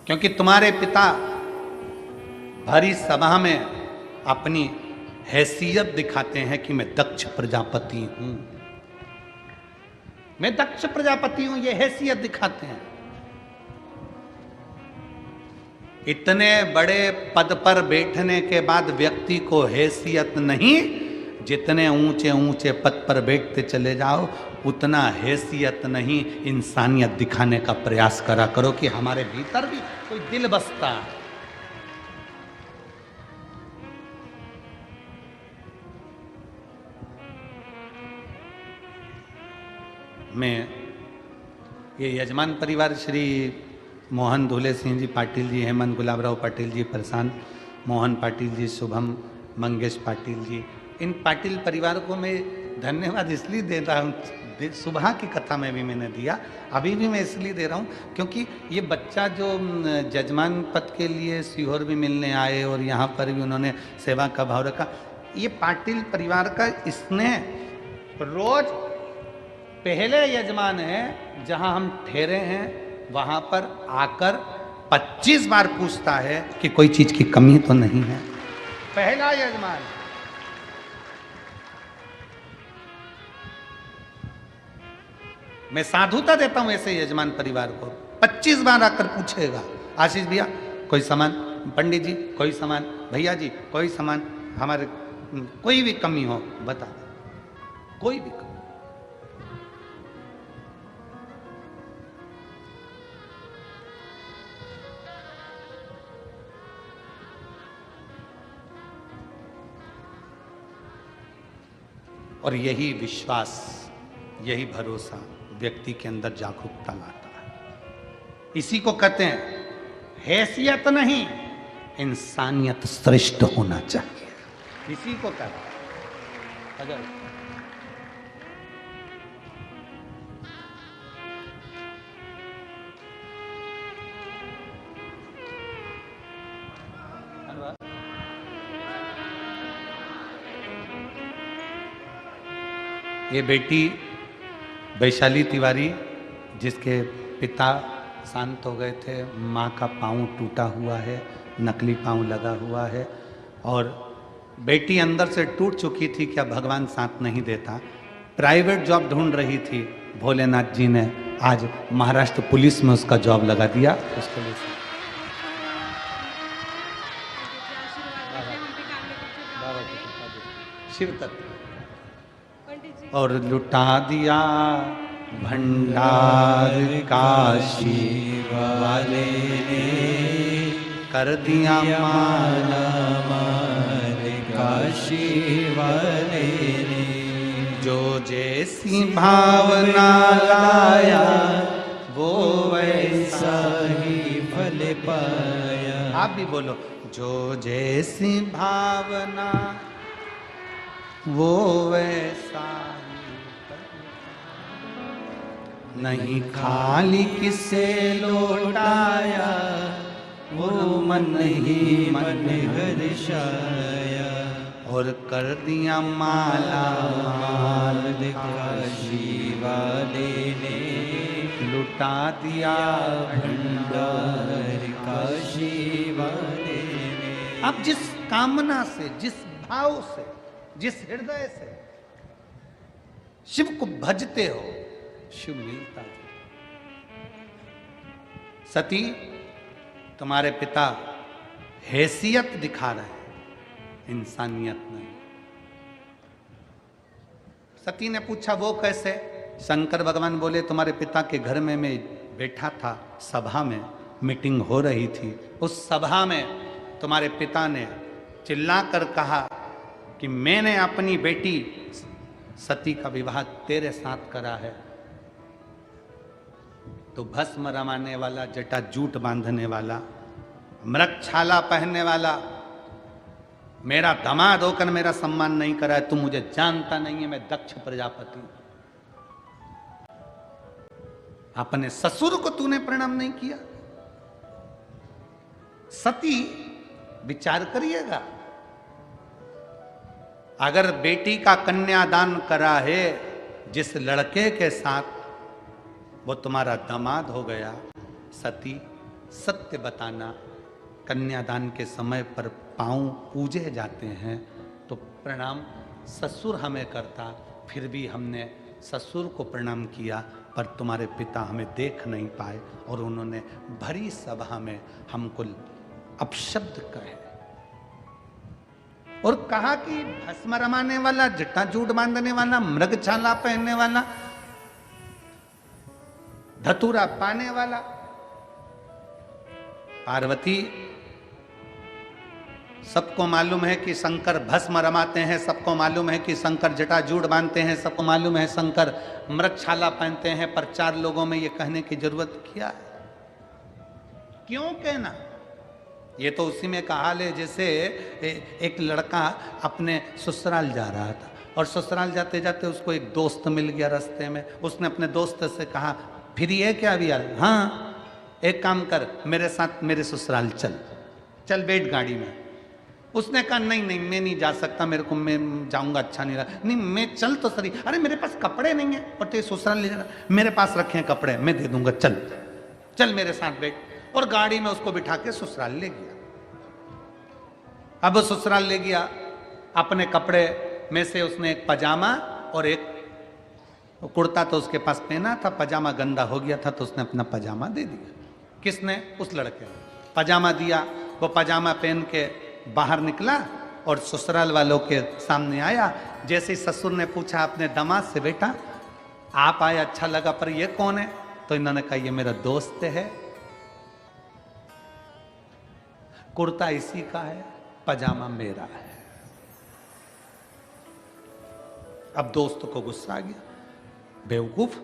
S1: क्योंकि तुम्हारे पिता भरी सभा में अपनी हैसियत दिखाते हैं कि मैं दक्ष प्रजापति हूं, मैं दक्ष प्रजापति हूं, ये हैसियत दिखाते हैं। इतने बड़े पद पर बैठने के बाद व्यक्ति को हैसियत नहीं, जितने ऊंचे ऊंचे पद पर बैठते चले जाओ उतना हैसियत नहीं, इंसानियत दिखाने का प्रयास करा करो कि हमारे भीतर भी कोई दिल बसता है। मैं ये यजमान परिवार श्री मोहन धुले सिंह जी पाटिल जी, हेमंत गुलाबराव पाटिल जी, प्रशांत मोहन पाटिल जी, शुभम मंगेश पाटिल जी, इन पाटिल परिवार को मैं धन्यवाद इसलिए दे रहा हूँ। सुबह की कथा में भी मैंने दिया, अभी भी मैं इसलिए दे रहा हूँ क्योंकि ये बच्चा जो जजमान पद के लिए सीहोर भी मिलने आए और यहाँ पर भी उन्होंने सेवा का भाव रखा, ये पाटिल परिवार का स्नेह रोज पहले यजमान है जहाँ हम ठहरे हैं वहाँ पर आकर 25 बार पूछता है कि कोई चीज की कमी तो नहीं है। पहला यजमान। मैं साधुता देता हूं ऐसे यजमान परिवार को, 25 बार आकर पूछेगा, आशीष भैया कोई सामान, पंडित जी कोई सामान, भैया जी कोई सामान, हमारे कोई भी कमी हो बता, कोई भी कमी। और यही विश्वास, यही भरोसा व्यक्ति के अंदर जागरूकता लाता है। इसी को कहते हैं हैसियत नहीं, इंसानियत श्रेष्ठ होना चाहिए, इसी को कहते हैं। अगर ये बेटी वैशाली तिवारी, जिसके पिता शांत हो गए थे, माँ का पाँव टूटा हुआ है, नकली पाँव लगा हुआ है, और बेटी अंदर से टूट चुकी थी, क्या भगवान साथ नहीं देता। प्राइवेट जॉब ढूंढ रही थी, भोलेनाथ जी ने आज महाराष्ट्र पुलिस में उसका जॉब लगा दिया। उसके लिए शिव तत्व और लुटा दिया भंडार काशी वाले ने, कर दिया माला माल काशी वाले ने, जो जैसी भावना लाया वो वैसा ही फल पाया। आप भी बोलो, जो जैसी भावना वो वैसा नहीं, खाली किसे लौटाया वो मन ही मन हर्षाया, और कर दिया माला माल काशी वाले ने, लुटा दिया भंडार काशी वाले ने। अब जिस कामना से, जिस भाव से, जिस हृदय से शिव को भजते हो, शिव मिलता है। सती, तुम्हारे पिता हैसियत दिखा रहे हैं, इंसानियत नहीं। सती ने पूछा वो कैसे? शंकर भगवान बोले तुम्हारे पिता के घर में मैं बैठा था, सभा में मीटिंग हो रही थी, उस सभा में तुम्हारे पिता ने चिल्लाकर कहा कि मैंने अपनी बेटी सती का विवाह तेरे साथ करा है। तो भस्म रमाने वाला, जटा जूट बांधने वाला, मृगछाला पहनने वाला, मेरा दामाद होकर मेरा सम्मान नहीं करा है, तू मुझे जानता नहीं है, मैं दक्ष प्रजापति। अपने ससुर को तूने प्रणाम नहीं किया। सती, विचार करिएगा, अगर बेटी का कन्यादान करा है जिस लड़के के साथ, वो तुम्हारा दामाद हो गया। सती, सत्य बताना, कन्यादान के समय पर पांव पूजे जाते हैं तो प्रणाम ससुर हमें करता, फिर भी हमने ससुर को प्रणाम किया, पर तुम्हारे पिता हमें देख नहीं पाए और उन्होंने भरी सभा में हमको अपशब्द कहे और कहा कि भस्म रमाने वाला, जटाजूट बांधने वाला, मृगछाला पहनने वाला, धतूरा पाने वाला। पार्वती, सबको मालूम है कि शंकर भस्म रमाते हैं, सबको मालूम है कि शंकर जटाजूट बांधते हैं, सबको मालूम है शंकर मृगछाला पहनते हैं, पर 4 लोगों में ये कहने की जरूरत क्या है? क्यों कहना? ये तो उसी में का हाल है जैसे एक लड़का अपने ससुराल जा रहा था और ससुराल जाते जाते उसको एक दोस्त मिल गया रास्ते में। उसने अपने दोस्त से कहा, फ्री है क्या अभी यार? हाँ, एक काम कर, मेरे साथ मेरे ससुराल चल बैठ गाड़ी में। उसने कहा नहीं मैं नहीं जा सकता, मेरे को, मैं जाऊंगा अच्छा नहीं लगा। नहीं मैं चल तो सही। अरे मेरे पास कपड़े नहीं है और तेरे ससुराल ले जाना। मेरे पास रखे हैं कपड़े, मैं दे दूंगा, चल मेरे साथ बैठ। और गाड़ी में उसको बिठा के ससुराल ले गया। अब ससुराल ले गया, अपने कपड़े में से उसने एक पजामा और एक कुर्ता तो उसके पास पहना था, पजामा गंदा हो गया था तो उसने अपना पजामा दे दिया। किसने? उस लड़के ने पजामा दिया। वो पजामा पहन के बाहर निकला और ससुराल वालों के सामने आया। जैसे ही ससुर ने पूछा अपने दामाद से, बेटा आप आए, अच्छा लगा, पर ये कौन है? तो इन्होंने कहा ये मेरा दोस्त है, कुर्ता इसी का है, पजामा मेरा है। अब दोस्त को गुस्सा आ गया, बेवकूफ,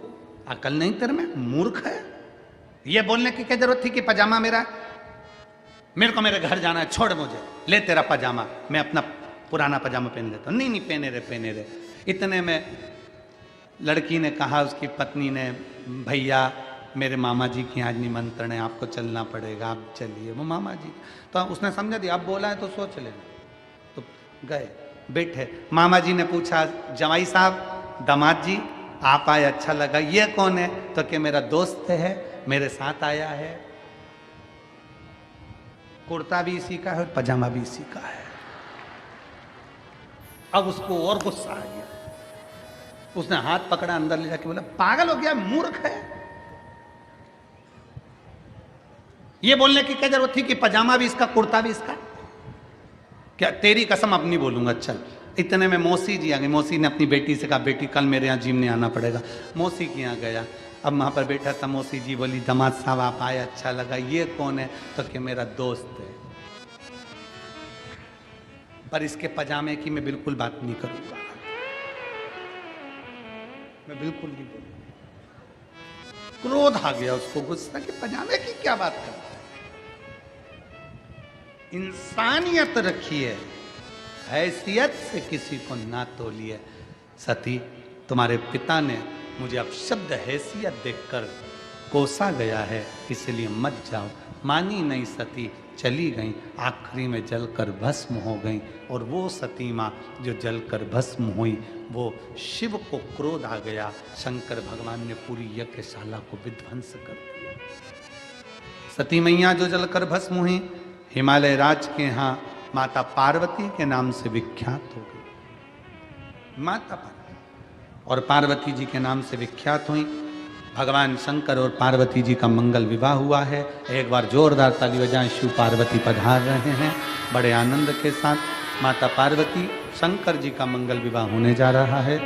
S1: अकल नहीं तेरे में, मूर्ख है, ये बोलने की क्या जरूरत थी कि पजामा मेरा है? मेरे को मेरे घर जाना है, छोड़ मुझे, ले तेरा पजामा, मैं अपना पुराना पजामा पहन लेता हूं। नहीं पहने रहे। इतने में लड़की ने कहा, उसकी पत्नी ने, भैया मेरे मामा जी की आज निमंत्रण है, आपको चलना पड़ेगा, आप चलिए। वो मामा जी, तो उसने समझा दिया, अब बोला है तो सोच लेना। तो गए, बैठे। मामा जी ने पूछा, जवाई साहब, दामाद जी आप आए, अच्छा लगा, ये कौन है? तो कि मेरा दोस्त है, मेरे साथ आया है, कुर्ता भी इसी का है और पजामा भी इसी का है। अब उसको और गुस्सा आ गया, उसने हाथ पकड़ा, अंदर ले जाके बोला, पागल हो गया, मूर्ख है, ये बोलने की क्या जरूरत थी कि पजामा भी इसका, कुर्ता भी इसका? क्या तेरी कसम अब नहीं बोलूंगा, चल। इतने में मौसी जी आ गई। मौसी ने अपनी बेटी से कहा, बेटी कल मेरे यहाँ जिम ने आना पड़ेगा। मौसी के यहाँ गया, अब वहां पर बैठा था। मौसी जी बोली, दामाद साहब आप आए, अच्छा लगा, ये कौन है? तो कि मेरा दोस्त है, पर इसके पजामे की मैं बिल्कुल बात नहीं करूंगा, मैं बिल्कुल नहीं बोलूंगा। क्रोध आ गया उसको, गुस्सा कि पजामे की क्या बात कर, इंसानियत रखिए, हैसियत से किसी को ना तोलिए। सती, तुम्हारे पिता ने मुझे अपशब्द हैसियत देखकर कोसा गया है, इसलिए मत जाओ। मानी नहीं सती, चली गई, आखिरी में जलकर भस्म हो गई। और वो सती माँ जो जलकर भस्म हुई, वो शिव को क्रोध आ गया, शंकर भगवान ने पूरी यज्ञशाला को विध्वंस कर दिया। सती मैया जो जलकर भस्म हुई, हिमालय राज के यहाँ माता पार्वती के नाम से विख्यात हो गई। माता पार्वती, और पार्वती जी के नाम से विख्यात हुई। भगवान शंकर और पार्वती जी का मंगल विवाह हुआ है। एक बार जोरदार ताली बजाएं, शिव पार्वती पधार रहे हैं बड़े आनंद के साथ। माता पार्वती शंकर जी का मंगल विवाह होने जा रहा है।